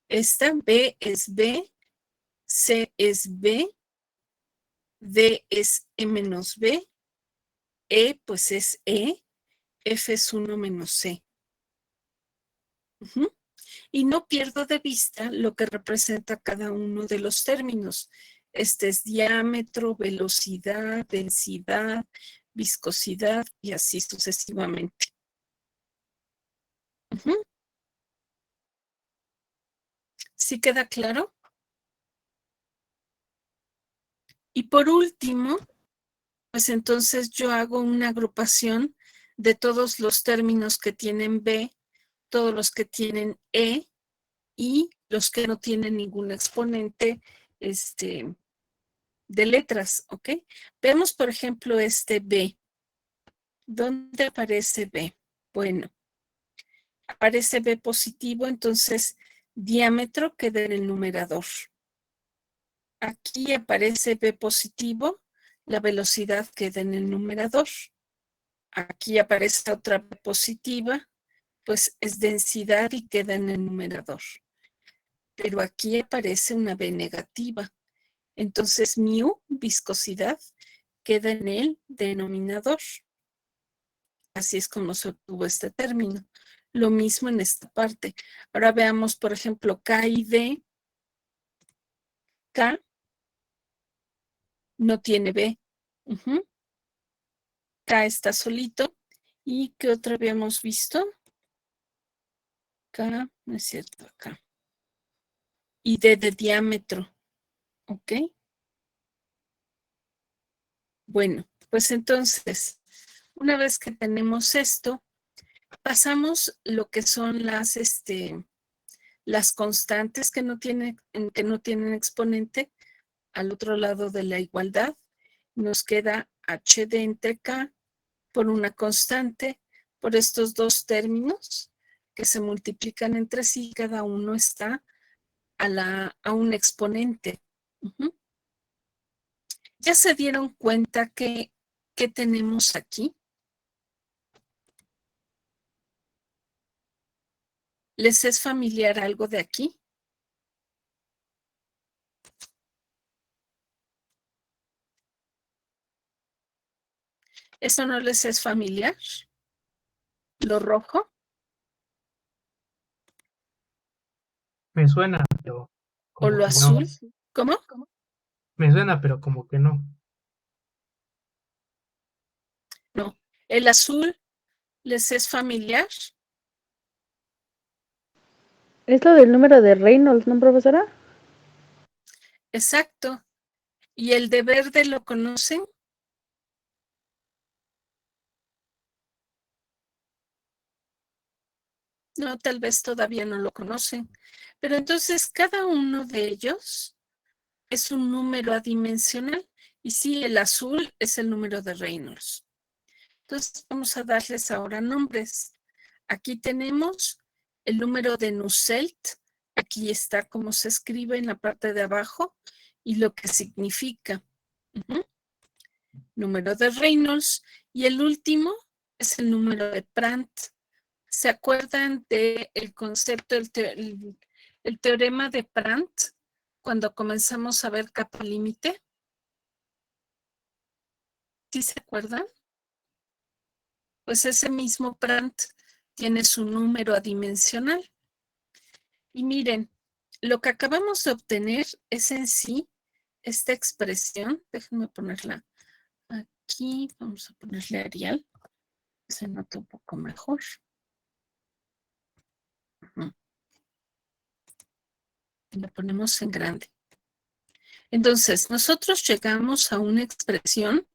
Esta B es B, C es B, D es E menos B, E pues es E, F es 1 menos C. Y no pierdo de vista lo que representa cada uno de los términos. Este es diámetro, velocidad, densidad, viscosidad y así sucesivamente. ¿Sí queda claro? Y por último, pues entonces yo hago una agrupación de todos los términos que tienen B, todos los que tienen E y los que no tienen ningún exponente de letras, ¿ok? Vemos, por ejemplo, este B. ¿Dónde aparece B? Bueno, aparece B positivo, entonces diámetro queda en el numerador. Aquí aparece B positivo, la velocidad queda en el numerador. Aquí aparece otra B positiva, pues es densidad y queda en el numerador. Pero aquí aparece una B negativa. Entonces, mu, viscosidad, queda en el denominador. Así es como se obtuvo este término. Lo mismo en esta parte. Ahora veamos, por ejemplo, K y D. K no tiene B. K está solito. ¿Y qué otra habíamos visto? K, no es cierto, acá. Y D de diámetro. ¿Ok? Bueno, pues entonces, una vez que tenemos esto, pasamos lo que son las constantes que no tienen exponente al otro lado de la igualdad. Nos queda HD entre K por una constante, por estos dos términos que se multiplican entre sí, cada uno está a un exponente. ¿Ya se dieron cuenta que tenemos aquí? ¿Les es familiar algo de aquí? ¿Eso no les es familiar? ¿Lo rojo? Me suena, pero ¿O como lo que no. azul? ¿Cómo? Me suena, pero como que no. No. ¿El azul les es familiar? Es lo del número de Reynolds, ¿no, profesora? Exacto. ¿Y el de verde lo conocen? No, tal vez todavía no lo conocen. Pero entonces cada uno de ellos es un número adimensional. Y sí, el azul es el número de Reynolds. Entonces vamos a darles ahora nombres. Aquí tenemos el número de Nusselt. Aquí está cómo se escribe en la parte de abajo y lo que significa. Número de Reynolds. Y el último es el número de Prandtl. ¿Se acuerdan del concepto, el teorema de Prandtl, cuando comenzamos a ver capa límite? ¿Sí se acuerdan? Pues ese mismo Prandtl tiene su número adimensional. Y miren, lo que acabamos de obtener es en sí esta expresión. Déjenme ponerla aquí. Vamos a ponerle Arial. Se nota un poco mejor. Lo ponemos en grande. Entonces, nosotros llegamos a una expresión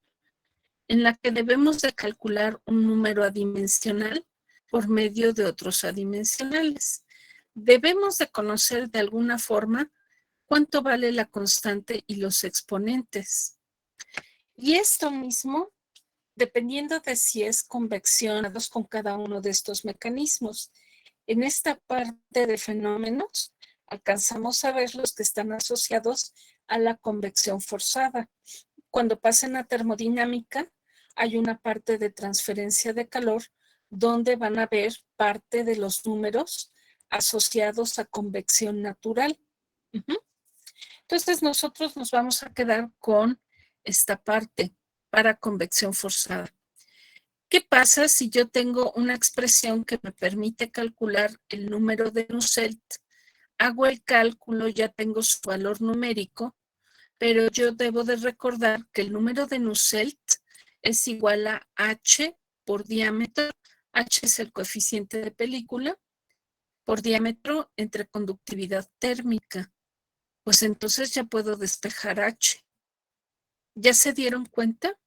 en la que debemos de calcular un número adimensional por medio de otros adimensionales. Debemos de conocer de alguna forma cuánto vale la constante y los exponentes. Y esto mismo, dependiendo de si es convección con cada uno de estos mecanismos. En esta parte de fenómenos, alcanzamos a ver los que están asociados a la convección forzada. Cuando pasen a termodinámica, hay una parte de transferencia de calor donde van a ver parte de los números asociados a convección natural. Entonces nosotros nos vamos a quedar con esta parte para convección forzada. ¿Qué pasa si yo tengo una expresión que me permite calcular el número de Nusselt? Hago el cálculo, ya tengo su valor numérico, pero yo debo de recordar que el número de Nusselt es igual a H por diámetro. H es el coeficiente de película por diámetro entre conductividad térmica. Pues entonces ya puedo despejar H. ¿Ya se dieron cuenta?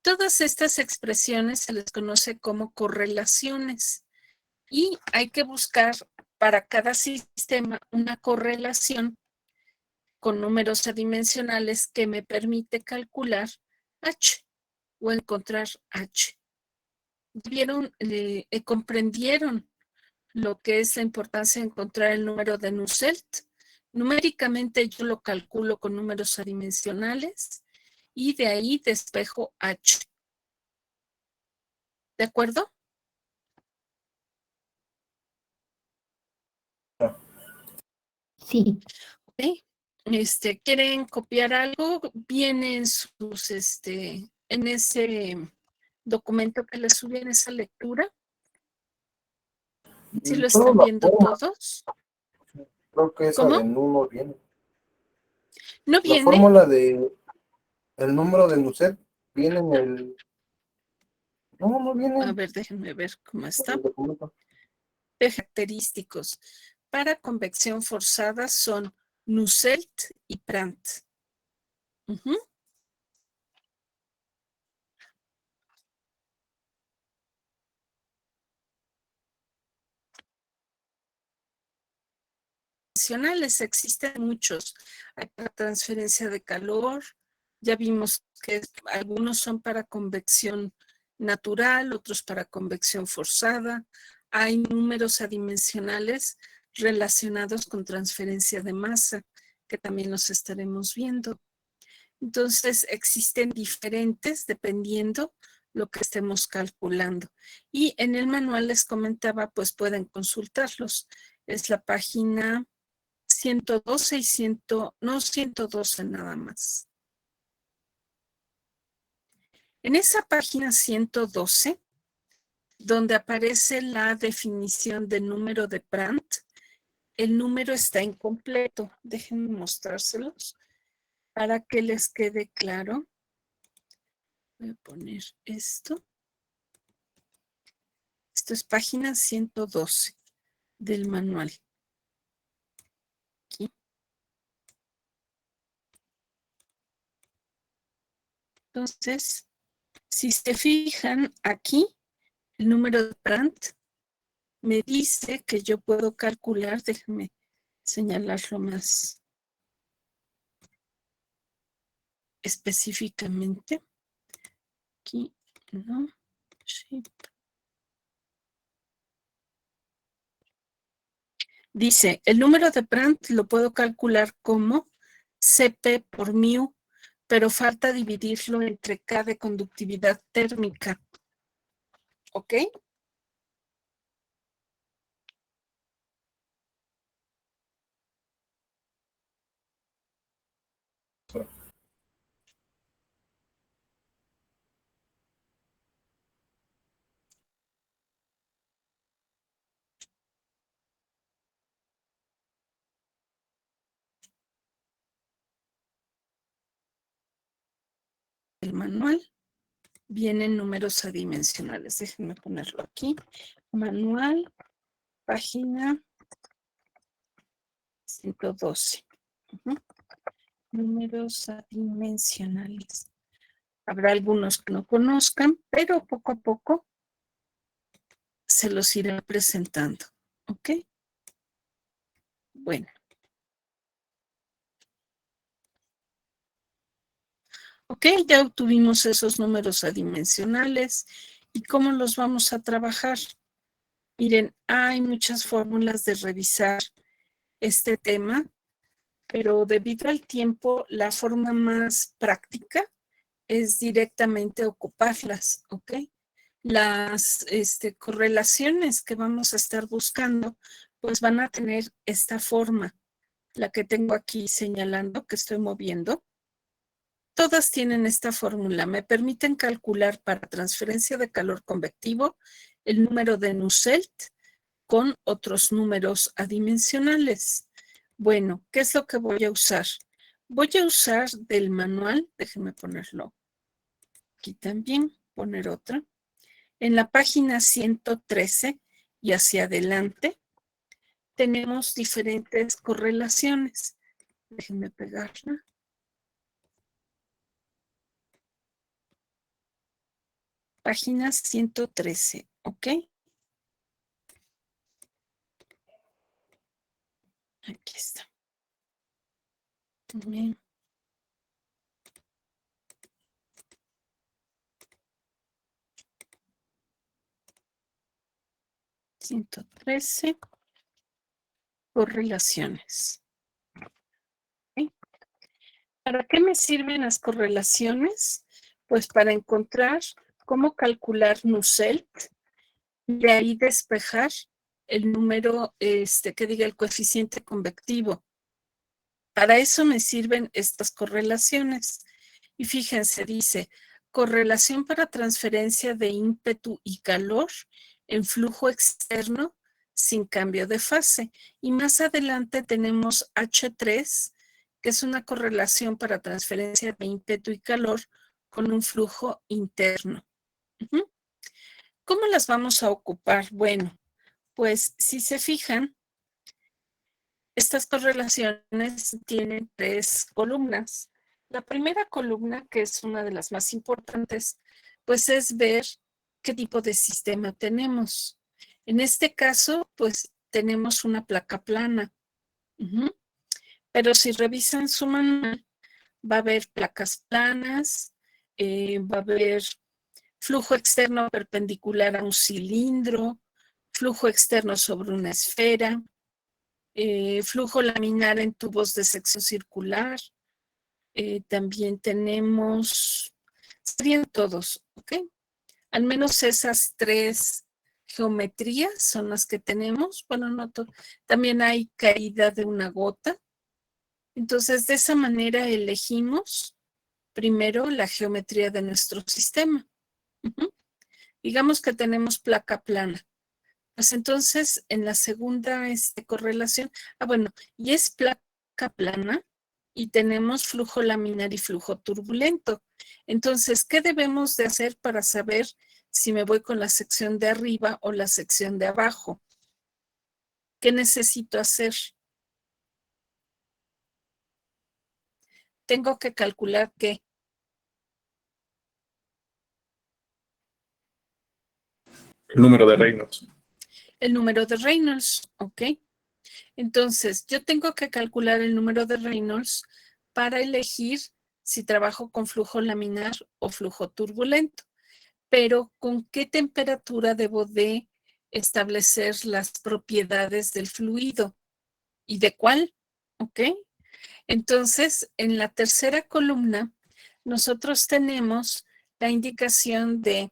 Todas estas expresiones se les conoce como correlaciones y hay que buscar para cada sistema una correlación con números adimensionales que me permite calcular H o encontrar H. ¿Vieron? ¿Comprendieron lo que es la importancia de encontrar el número de Nusselt? Numéricamente yo lo calculo con números adimensionales y de ahí despejo H. ¿De acuerdo? Sí. Ok. ¿Quieren copiar algo? Viene en sus, en ese documento que les subí en esa lectura. ¿Sí lo Solo están la viendo forma, todos? creo que esa ¿Cómo? de nu no viene. ¿No La viene? fórmula de el número de Nusselt viene en el... No viene A en ver, déjenme ver cómo está. el documento. Característicos para convección forzada son Nusselt y Prandtl. Existen muchos. Hay para transferencia de calor. Ya vimos que algunos son para convección natural, otros para convección forzada. Hay números adimensionales relacionados con transferencia de masa, que también los estaremos viendo. Entonces, existen diferentes dependiendo lo que estemos calculando. Y en el manual les comentaba, pues pueden consultarlos. Es la página 112 y 112 nada más. En esa página 112, donde aparece la definición del número de Prandtl, el número está incompleto. Déjenme mostrárselos para que les quede claro. Voy a poner esto. Esto es página 112 del manual. Aquí. Entonces, si se fijan aquí, el número de Prandtl me dice que yo puedo calcular, déjenme señalarlo más específicamente. Aquí, ¿no? Sí. Dice, el número de Prandtl lo puedo calcular como Cp por mu, pero falta dividirlo entre K de conductividad térmica. ¿Ok? El manual vienen números adimensionales. Déjenme ponerlo aquí. Manual, página 112. Números adimensionales. Habrá algunos que no conozcan, pero poco a poco se los iré presentando. ¿Ok? Bueno. Ok, ya obtuvimos esos números adimensionales. ¿Y cómo los vamos a trabajar? Miren, hay muchas fórmulas de revisar este tema, pero debido al tiempo, la forma más práctica es directamente ocuparlas, ¿ok? Las correlaciones que vamos a estar buscando, pues van a tener esta forma, la que tengo aquí señalando, que estoy moviendo. Todas tienen esta fórmula. Me permiten calcular para transferencia de calor convectivo el número de Nusselt con otros números adimensionales. Bueno, ¿qué es lo que voy a usar? Voy a usar del manual, déjenme ponerlo aquí también, poner otra. En la página 113 y hacia adelante tenemos diferentes correlaciones. Déjenme pegarla. Página 113, ¿ok? Aquí está. Bien. (113) correlaciones. ¿Okay? ¿Para qué me sirven las correlaciones? Pues para encontrar cómo calcular Nusselt y de ahí despejar el número que diga el coeficiente convectivo. Para eso me sirven estas correlaciones. Y fíjense, dice, correlación para transferencia de ímpetu y calor en flujo externo sin cambio de fase. Y más adelante tenemos H3, que es una correlación para transferencia de ímpetu y calor con un flujo interno. ¿Cómo las vamos a ocupar? Bueno, pues si se fijan, estas correlaciones tienen 3 columnas. La primera columna, que es una de las más importantes, pues es ver qué tipo de sistema tenemos. En este caso, pues tenemos una placa plana. Pero si revisan su manual, va a haber placas planas, va a haber flujo externo perpendicular a un cilindro, flujo externo sobre una esfera, flujo laminar en tubos de sección circular. También tenemos, serían todos, ¿ok? Al menos esas 3 geometrías son las que tenemos. Bueno, no todo. También hay caída de una gota. Entonces, de esa manera elegimos primero la geometría de nuestro sistema. Digamos que tenemos placa plana. Pues entonces, en la segunda correlación, bueno, y es placa plana y tenemos flujo laminar y flujo turbulento. Entonces, ¿qué debemos de hacer para saber si me voy con la sección de arriba o la sección de abajo? ¿Qué necesito hacer? Tengo que calcular ¿qué? El número de Reynolds. El número de Reynolds, ¿ok? Entonces, yo tengo que calcular el número de Reynolds para elegir si trabajo con flujo laminar o flujo turbulento. Pero, ¿con qué temperatura debo de establecer las propiedades del fluido? ¿Y de cuál? ¿Ok? Entonces, en la tercera columna, nosotros tenemos la indicación de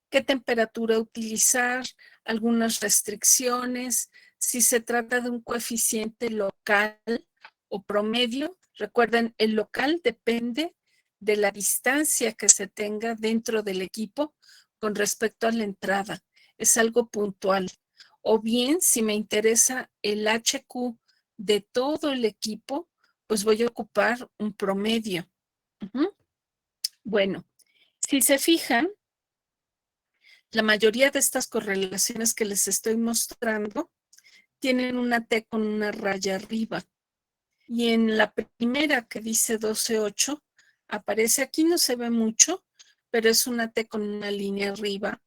qué temperatura utilizar, algunas restricciones, si se trata de un coeficiente local o promedio. Recuerden, el local depende de la distancia que se tenga dentro del equipo con respecto a la entrada. Es algo puntual. O bien, si me interesa el HQ de todo el equipo, pues voy a ocupar un promedio. Bueno, si se fijan, la mayoría de estas correlaciones que les estoy mostrando tienen una T con una raya arriba. Y en la primera que dice 12.8, aparece aquí, no se ve mucho, pero es una T con una línea arriba.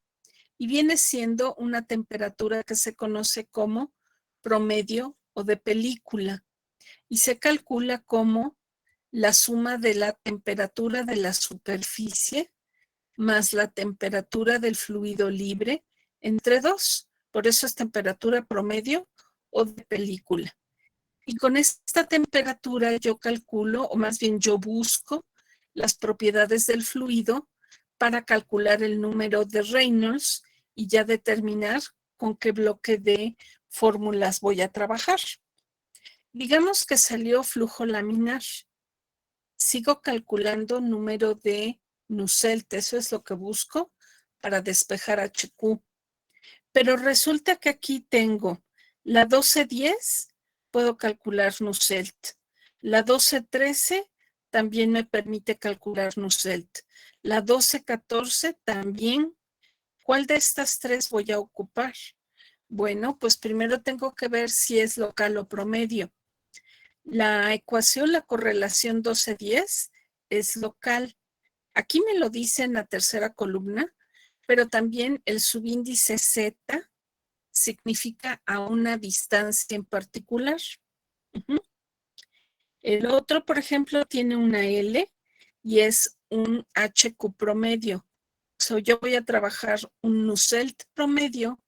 Y viene siendo una temperatura que se conoce como promedio o de película. Y se calcula como la suma de la temperatura de la superficie más la temperatura del fluido libre entre 2. Por eso es temperatura promedio o de película. Y con esta temperatura yo calculo, o más bien yo busco, las propiedades del fluido para calcular el número de Reynolds y ya determinar con qué bloque de fórmulas voy a trabajar. Digamos que salió flujo laminar. Sigo calculando número de Nusselt, eso es lo que busco para despejar HQ. Pero resulta que aquí tengo la 1210, puedo calcular Nusselt. La 1213 también me permite calcular Nusselt. La 1214 también. ¿Cuál de estas tres voy a ocupar? Bueno, pues primero tengo que ver si es local o promedio. La ecuación, la correlación 1210 es local. Aquí me lo dice en la tercera columna, pero también el subíndice Z significa a una distancia en particular. El otro, por ejemplo, tiene una L y es un HQ promedio. So, yo voy a trabajar un Nusselt promedio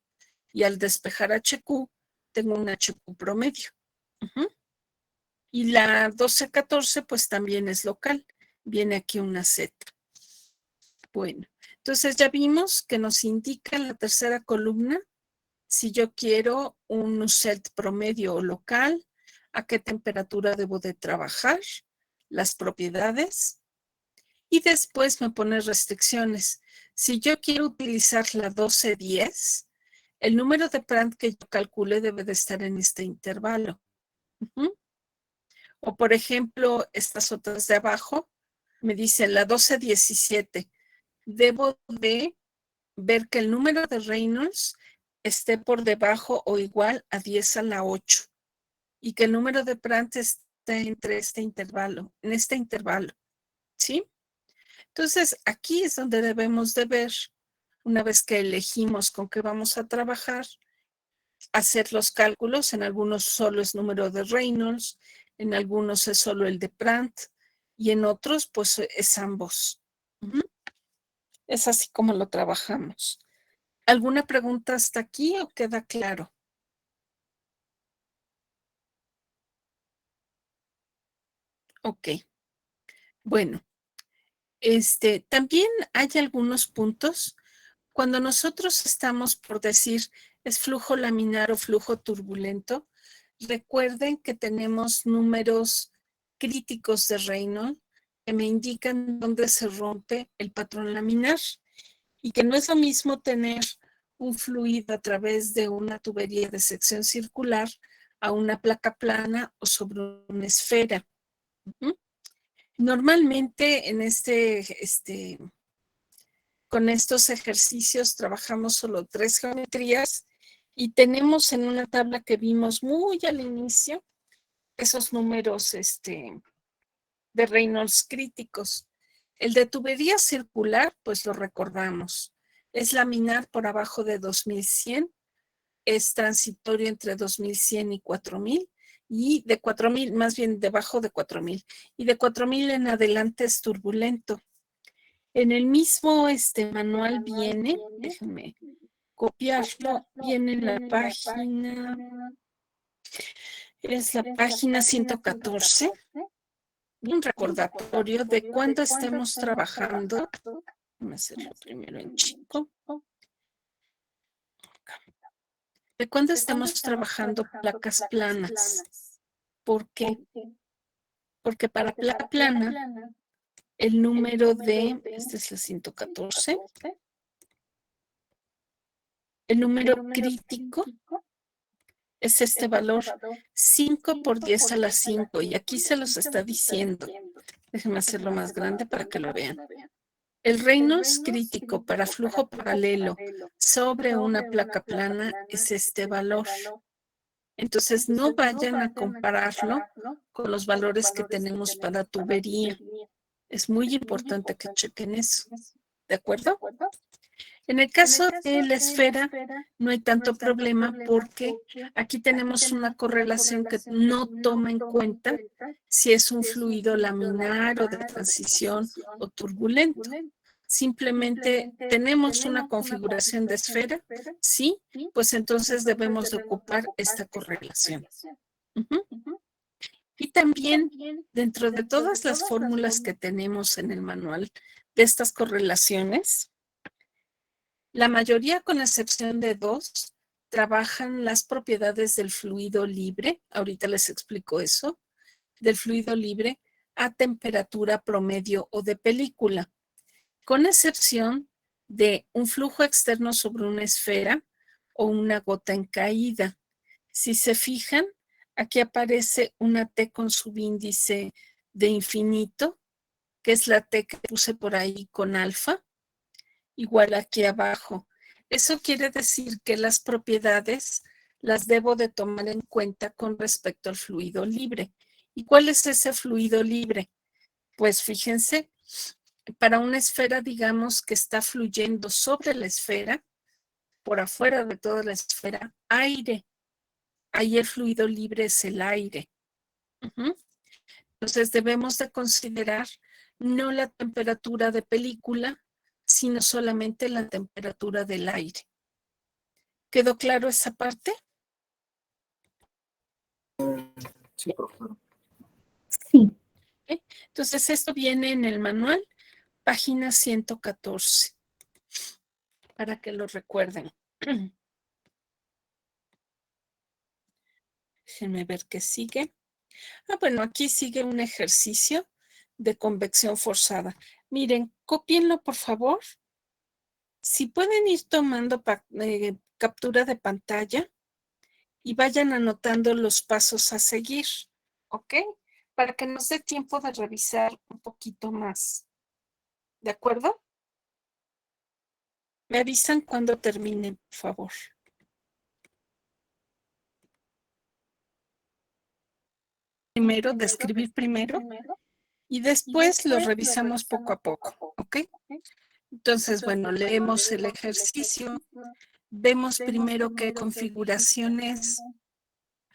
y al despejar HQ tengo un HQ promedio. Y la 1214 pues también es local. Viene aquí una Z. Bueno, entonces ya vimos que nos indica en la tercera columna si yo quiero un Nusselt promedio o local, a qué temperatura debo de trabajar, las propiedades, y después me pone restricciones. Si yo quiero utilizar la 1210, el número de Prandtl que yo calcule debe de estar en este intervalo. O por ejemplo, estas otras de abajo me dicen la 1217. Debo de ver que el número de Reynolds esté por debajo o igual a 10 a la 8 y que el número de Prandtl esté entre este intervalo, en este intervalo, ¿sí? Entonces, aquí es donde debemos de ver, una vez que elegimos con qué vamos a trabajar, hacer los cálculos. En algunos solo es número de Reynolds, en algunos es solo el de Prandtl y en otros pues es ambos. Es así como lo trabajamos. ¿Alguna pregunta hasta aquí o queda claro? Ok. Bueno, también hay algunos puntos. Cuando nosotros estamos por decir es flujo laminar o flujo turbulento, recuerden que tenemos números críticos de Reynolds que me indican dónde se rompe el patrón laminar y que no es lo mismo tener un fluido a través de una tubería de sección circular a una placa plana o sobre una esfera. Normalmente en con estos ejercicios trabajamos solo 3 geometrías y tenemos en una tabla que vimos muy al inicio esos números de Reynolds críticos. El de tubería circular, pues lo recordamos. Es laminar por abajo de 2100, es transitorio entre 2100 y 4000, y de 4000, más bien debajo de 4000, y de 4000 en adelante es turbulento. En el mismo manual viene, déjenme copiarlo, viene en la página, es la página 114, un recordatorio de cuándo estemos trabajando. Vamos a hacerlo primero en chico. De cuándo estamos trabajando placas planas. ¿Por qué? Porque para placa plana, el número de, esta es la 114, el número crítico es este valor 5 por 10 a la 5, y aquí se los está diciendo. Déjenme hacerlo más grande para que lo vean. El Reynolds crítico para flujo paralelo sobre una placa plana es este valor. Entonces, no vayan a compararlo con los valores que tenemos para tubería. Es muy importante que chequen eso. ¿De acuerdo? En el caso de la esfera, no hay tanto problema porque aquí tenemos una correlación que no toma en cuenta si es un fluido laminar o de transición o turbulento. Simplemente tenemos una configuración de esfera, sí, pues entonces debemos de ocupar esta correlación. Y también, dentro de todas las fórmulas que tenemos en el manual de estas correlaciones, la mayoría, con excepción de 2, trabajan las propiedades del fluido libre. Ahorita les explico eso. Del fluido libre a temperatura promedio o de película, con excepción de un flujo externo sobre una esfera o una gota en caída. Si se fijan, aquí aparece una T con subíndice de infinito, que es la T que puse por ahí con alfa, igual aquí abajo. Eso quiere decir que las propiedades las debo de tomar en cuenta con respecto al fluido libre. ¿Y cuál es ese fluido libre? Pues fíjense, para una esfera, digamos que está fluyendo sobre la esfera, por afuera de toda la esfera, aire. Ahí el fluido libre es el aire. Entonces debemos de considerar no la temperatura de película, sino solamente la temperatura del aire. ¿Quedó claro esa parte? Sí, profesor. Sí. Entonces esto viene en el manual, página 114, para que lo recuerden. Déjenme ver qué sigue. Bueno, aquí sigue un ejercicio de convección forzada. Miren, cópienlo, por favor. Si pueden ir tomando captura de pantalla y vayan anotando los pasos a seguir, ¿ok? Para que nos dé tiempo de revisar un poquito más. ¿De acuerdo? Me avisan cuando terminen, por favor. Primero, de escribir primero, y después lo revisamos poco a poco, ¿ok? Entonces, bueno, leemos el ejercicio, vemos primero qué configuraciones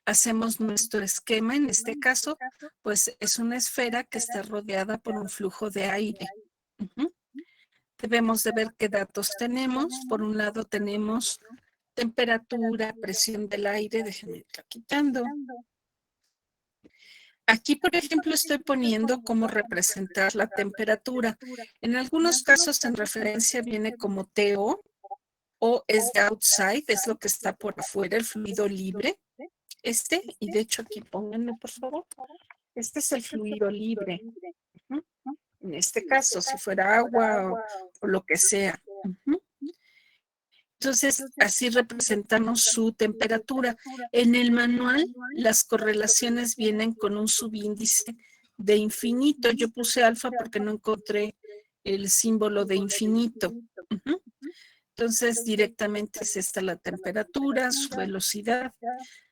hacemos nuestro esquema. En este caso, pues es una esfera que está rodeada por un flujo de aire. Debemos de ver qué datos tenemos. Por un lado tenemos temperatura, presión del aire. Déjenme irla quitando. Aquí, por ejemplo, estoy poniendo cómo representar la temperatura. En algunos casos, en referencia, viene como TO o es de outside, es lo que está por afuera, el fluido libre. Y de hecho aquí pónganlo, por favor. Este es el fluido libre. En este caso, si fuera agua o lo que sea. Entonces, así representamos su temperatura. En el manual, las correlaciones vienen con un subíndice de infinito. Yo puse alfa porque no encontré el símbolo de infinito. Entonces, directamente es esta la temperatura, su velocidad.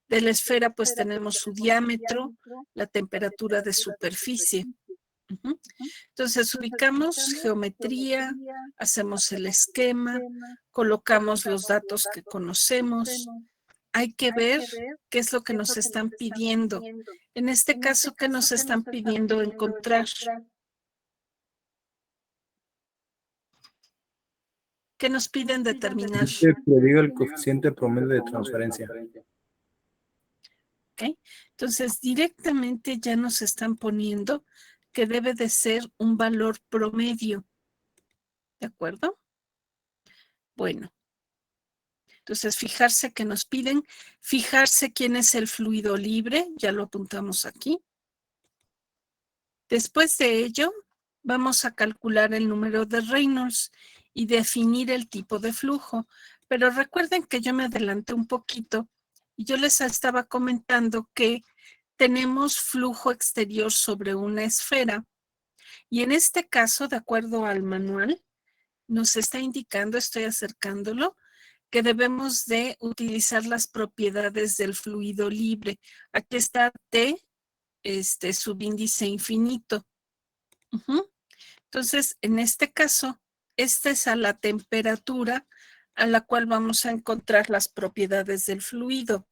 De la esfera, pues tenemos su diámetro, la temperatura de superficie. Entonces, ubicamos geometría, hacemos el esquema, colocamos los datos que conocemos. Hay que ver qué es lo que nos están pidiendo. En este caso, ¿qué nos están pidiendo encontrar? ¿Qué nos piden determinar? Que diga el coeficiente promedio de transferencia. ¿Okay? Entonces, directamente ya nos están poniendo que debe de ser un valor promedio. ¿De acuerdo? Bueno. Entonces, fijarse que nos piden, fijarse quién es el fluido libre, ya lo apuntamos aquí. Después de ello, vamos a calcular el número de Reynolds y definir el tipo de flujo. Pero recuerden que yo me adelanté un poquito y yo les estaba comentando que tenemos flujo exterior sobre una esfera. Y en este caso, de acuerdo al manual, nos está indicando, estoy acercándolo, que debemos de utilizar las propiedades del fluido libre. Aquí está T, subíndice infinito. Entonces, en este caso, esta es a la temperatura a la cual vamos a encontrar las propiedades del fluido.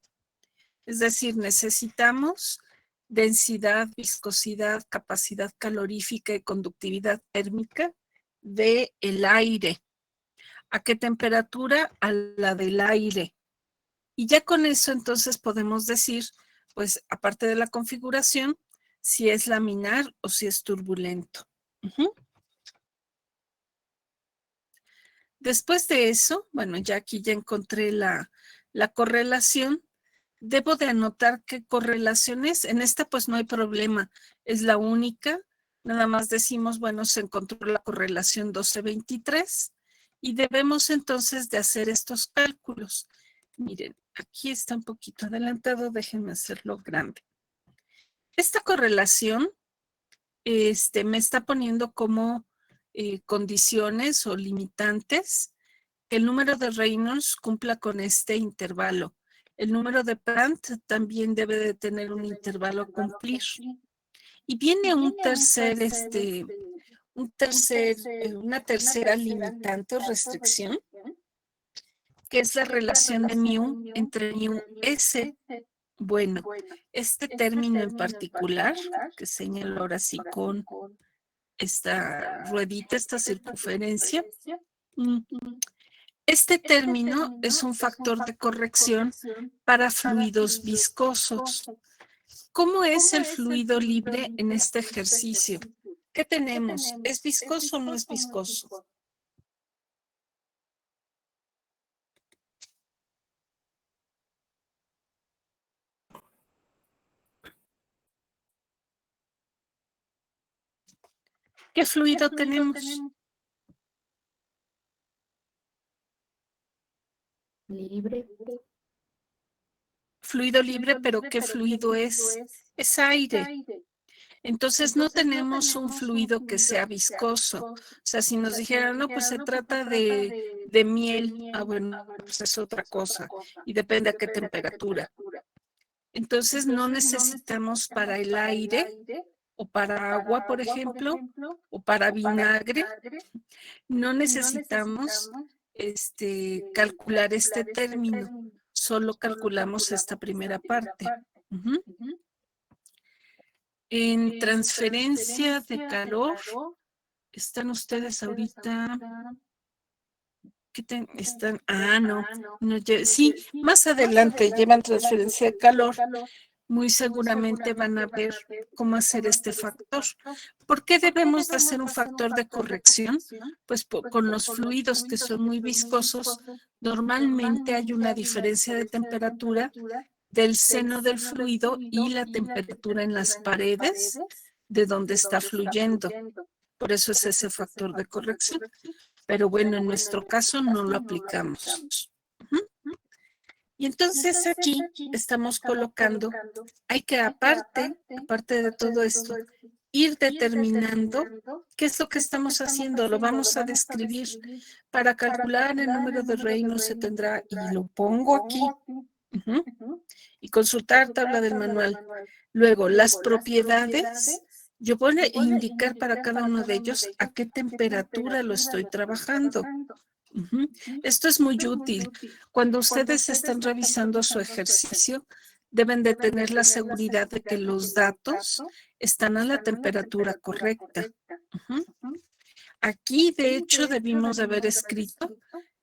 Es decir, necesitamos densidad, viscosidad, capacidad calorífica y conductividad térmica del aire. ¿A qué temperatura? A la del aire. Y ya con eso entonces podemos decir, pues aparte de la configuración, si es laminar o si es turbulento. Después de eso, bueno, ya aquí ya encontré la correlación. Debo de anotar qué correlación es. En esta pues no hay problema, es la única. Nada más decimos, bueno, se encontró la correlación 12-23 y debemos entonces de hacer estos cálculos. Miren, aquí está un poquito adelantado, déjenme hacerlo grande. Esta correlación me está poniendo como condiciones o limitantes que el número de Reynolds cumpla con este intervalo. El número de Brandt también debe de tener un intervalo a cumplir. Y viene una tercera limitante o restricción, que es la relación de mu entre mu s. Bueno, este término en particular, que señalo ahora sí con esta ruedita, esta circunferencia, este término es un factor de corrección para fluidos viscosos. ¿Cómo es el fluido libre en este ejercicio? ¿Qué tenemos? ¿Es viscoso o no es viscoso? ¿Qué fluido tenemos? Libre. Fluido libre, pero ¿qué fluido es? Es aire. Entonces no tenemos un fluido que sea viscoso. O sea, si nos dijeran, no, pues se trata de miel, bueno, pues es otra cosa y depende a qué temperatura. Entonces no necesitamos para el aire o para agua, por ejemplo, o para vinagre, no necesitamos calcular este término, solo calculamos esta primera parte. En transferencia de calor, están ustedes ahorita, están, no, sí, más adelante llevan transferencia de calor. Muy seguramente van a ver cómo hacer este factor. ¿Por qué debemos de hacer un factor de corrección? Pues con los fluidos que son muy viscosos, normalmente hay una diferencia de temperatura del seno del fluido y la temperatura en las paredes de donde está fluyendo. Por eso es ese factor de corrección. Pero bueno, en nuestro caso no lo aplicamos. Y entonces aquí estamos colocando, hay que aparte de todo esto, ir determinando qué es lo que estamos haciendo. Lo vamos a describir. Para calcular el número de Reynolds se tendrá, y lo pongo aquí, y consultar tabla del manual. Luego, las propiedades, yo voy a indicar para cada uno de ellos a qué temperatura lo estoy trabajando. Esto es muy útil. Cuando ustedes están revisando su ejercicio, deben de tener la seguridad de que los datos están a la temperatura correcta. Aquí, de hecho, debimos de haber escrito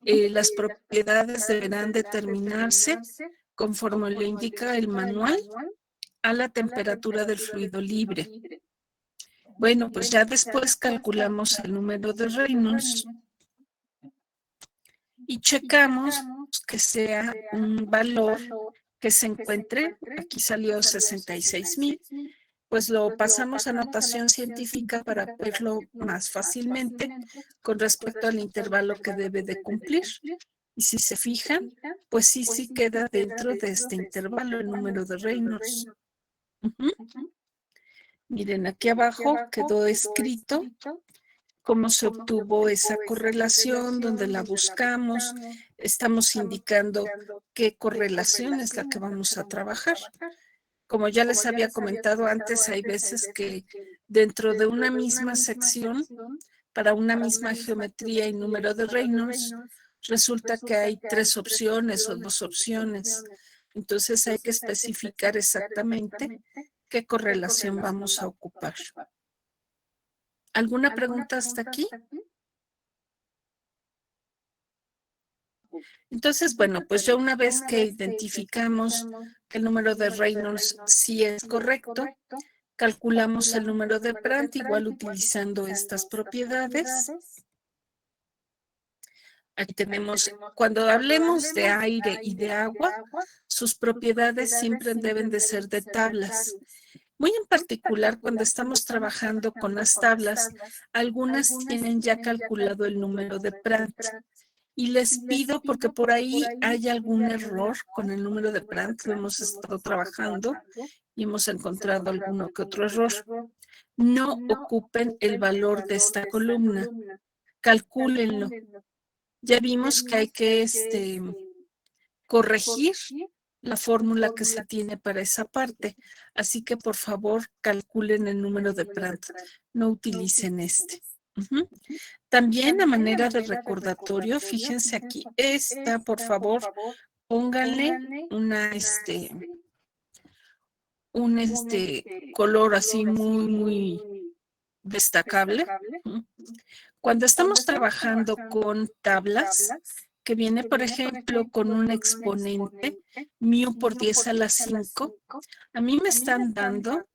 las propiedades deberán determinarse conforme le indica el manual a la temperatura del fluido libre. Bueno, pues ya después calculamos el número de Reynolds y checamos que sea un valor que se encuentre, aquí salió 66,000, pues lo pasamos a notación científica para verlo más fácilmente con respecto al intervalo que debe de cumplir. Y si se fijan, pues sí queda dentro de este intervalo el número de Reynolds. Miren, aquí abajo quedó escrito cómo se obtuvo esa correlación, donde la buscamos, estamos indicando qué correlación es la que vamos a trabajar. Como ya les había comentado antes, hay veces que dentro de una misma sección, para una misma geometría y número de Reynolds, resulta que hay 3 opciones o 2 opciones. Entonces hay que especificar exactamente qué correlación vamos a ocupar. ¿Alguna pregunta hasta aquí? Entonces, bueno, pues ya una vez que identificamos que el número de Reynolds sí es correcto, calculamos el número de Prandtl igual utilizando estas propiedades. Aquí tenemos, cuando hablemos de aire y de agua, sus propiedades siempre deben de ser de tablas. Muy en particular, cuando estamos trabajando con las tablas, algunas tienen ya calculado el número de Prandtl. Y les pido, porque por ahí hay algún error con el número de Prandtl, lo hemos estado trabajando y hemos encontrado alguno que otro error. No ocupen el valor de esta columna, calcúlenlo. Ya vimos que hay que corregir la fórmula que se tiene para esa parte. Así que, por favor, calculen el número de Prandtl. No utilicen este. También a manera de recordatorio, fíjense aquí, esta, por favor, pónganle un color así muy destacable. Cuando estamos trabajando con tablas, que viene, por ejemplo, con un exponente, mu por 10 a la 5, a mí me están dando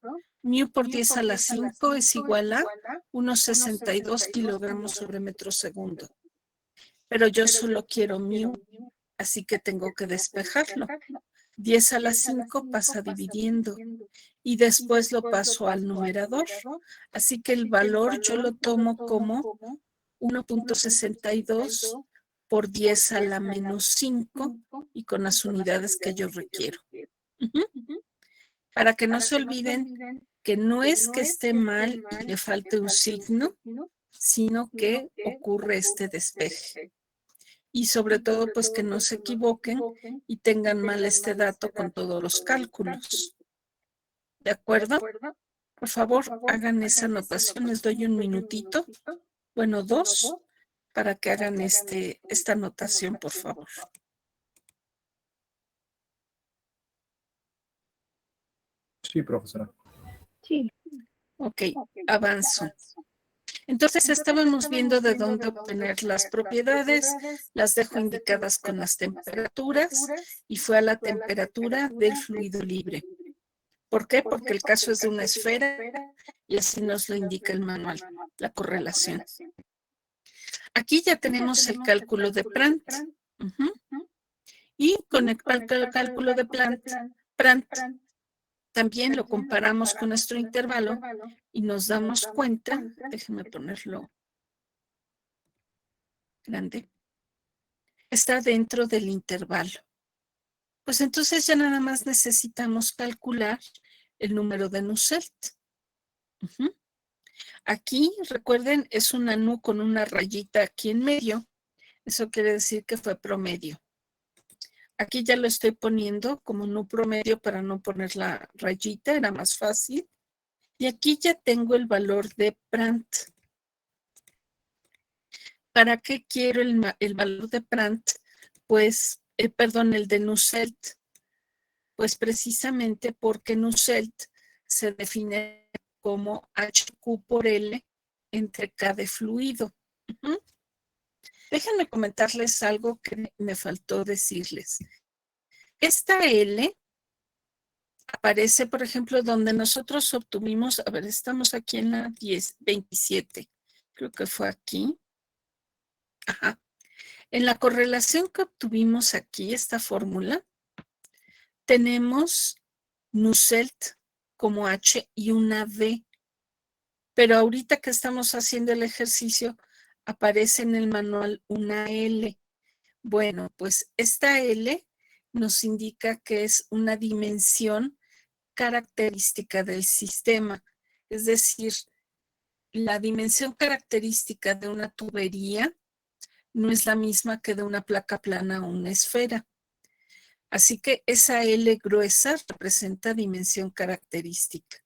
mu por 10 a la 5 es igual a unos 62 kilogramos sobre metro segundo. Pero yo solo quiero mu, así que tengo que despejarlo. 10 a la 5 pasa dividiendo y después lo paso al numerador. Así que el valor yo lo tomo como 1.62 por 10 a la menos 5 y con las unidades que yo requiero. Para que no se olviden que no es que esté mal y le falte un signo, sino que ocurre este despeje. Y sobre todo, pues que no se equivoquen y tengan mal este dato con todos los cálculos. ¿De acuerdo? Por favor, hagan esa anotación. Les doy un minutito, bueno, 2, para que hagan esta anotación, por favor. Sí, profesora. Sí. Ok, avanzo. Entonces estábamos viendo de dónde obtener las propiedades, las dejo indicadas con las temperaturas y fue a la temperatura del fluido libre. ¿Por qué? Porque el caso es de una esfera y así nos lo indica el manual, la correlación. Aquí ya tenemos el cálculo de Prandtl. Y con el cálculo de Prandtl también lo comparamos con nuestro intervalo y nos damos cuenta, déjenme ponerlo grande, está dentro del intervalo. Pues entonces ya nada más necesitamos calcular el número de Nusselt. Aquí, recuerden, es una nu con una rayita aquí en medio. Eso quiere decir que fue promedio. Aquí ya lo estoy poniendo como nu promedio para no poner la rayita, era más fácil. Y aquí ya tengo el valor de Prandtl. ¿Para qué quiero el valor de Prandtl? Pues, el de Nusselt. Pues precisamente porque Nusselt se define como HQ por L entre K de fluido. Déjenme comentarles algo que me faltó decirles. Esta L aparece, por ejemplo, donde nosotros obtuvimos, a ver, estamos aquí en la 27, creo que fue aquí. Ajá. En la correlación que obtuvimos aquí, esta fórmula, tenemos Nusselt como H y una V. Pero ahorita que estamos haciendo el ejercicio, aparece en el manual una L. Bueno, pues esta L nos indica que es una dimensión característica del sistema. Es decir, la dimensión característica de una tubería no es la misma que de una placa plana o una esfera. Así que esa L gruesa representa dimensión característica.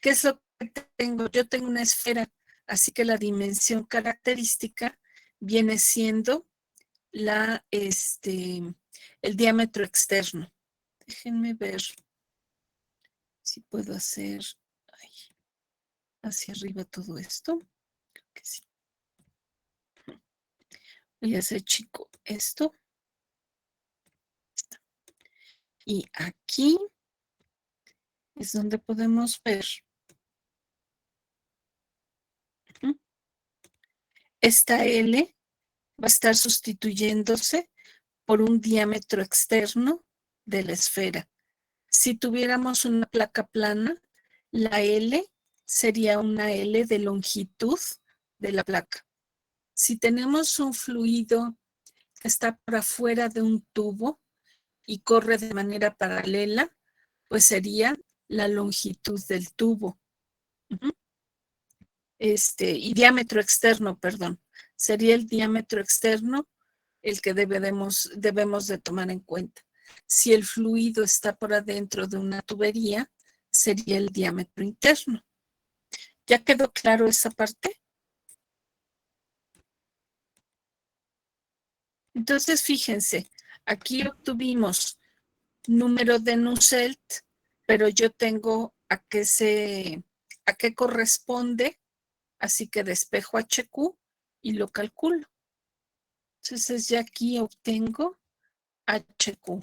¿Qué es lo que tengo? Yo tengo una esfera, así que la dimensión característica viene siendo el diámetro externo. Déjenme ver si puedo hacer hacia arriba todo esto. Creo que sí. Voy a hacer chico esto. Y aquí es donde podemos ver esta L va a estar sustituyéndose por un diámetro externo de la esfera. Si tuviéramos una placa plana, la L sería una L de longitud de la placa. Si tenemos un fluido que está por afuera de un tubo y corre de manera paralela, pues sería la longitud del tubo. Y diámetro externo, perdón. Sería el diámetro externo el que debemos de tomar en cuenta. Si el fluido está por adentro de una tubería, sería el diámetro interno. ¿Ya quedó claro esa parte? Entonces, fíjense, aquí obtuvimos número de Nusselt, pero yo tengo a qué corresponde, así que despejo HQ y lo calculo. Entonces, ya aquí obtengo HQ.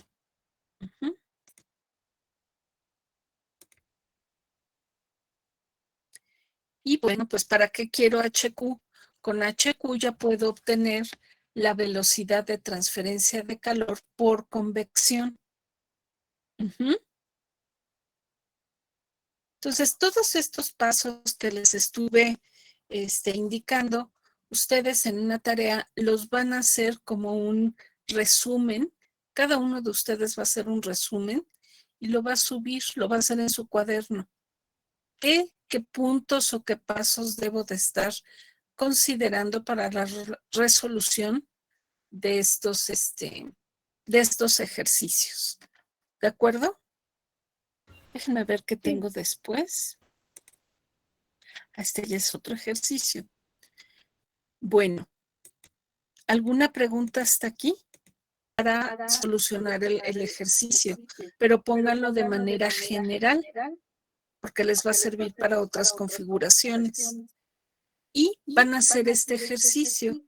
Y bueno, pues ¿para qué quiero HQ? Con HQ ya puedo obtener la velocidad de transferencia de calor por convección. Entonces, todos estos pasos que les estuve indicando, ustedes en una tarea los van a hacer como un resumen. Cada uno de ustedes va a hacer un resumen y lo va a subir, lo va a hacer en su cuaderno. ¿Qué puntos o qué pasos debo de estar considerando para la resolución de estos ejercicios? ¿De acuerdo? Déjenme ver qué tengo después. Este ya es otro ejercicio. Bueno, ¿alguna pregunta hasta aquí? Para solucionar el ejercicio, pero pónganlo de manera general, porque les va a servir para otras configuraciones. Y van a hacer este ejercicio.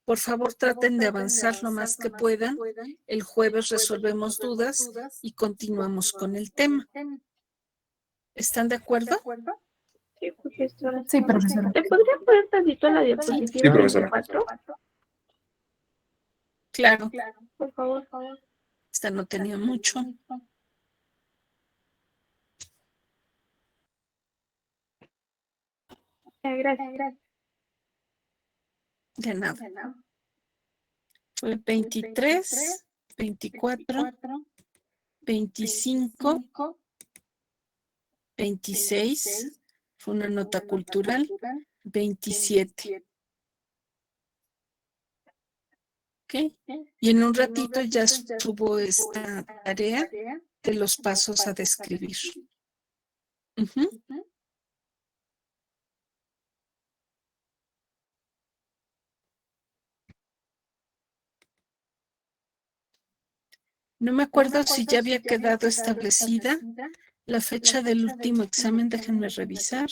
Por favor, traten de avanzar lo más que puedan. El jueves resolvemos dudas y continuamos con el tema. ¿Están de acuerdo? Sí, profesora. Sí, profesora. ¿Te podría poner tantito la diapositiva? Sí, profesora. 24? Claro, Por favor. esta no tenía mucho. Gracias. De nada. Fue 23, 24, 25, 26, fue una nota cultural, 27. ¿Ok? Y en un ratito ya estuvo esta tarea de los pasos a describir. No me acuerdo si ya había quedado establecida la fecha del último examen. Déjenme revisar.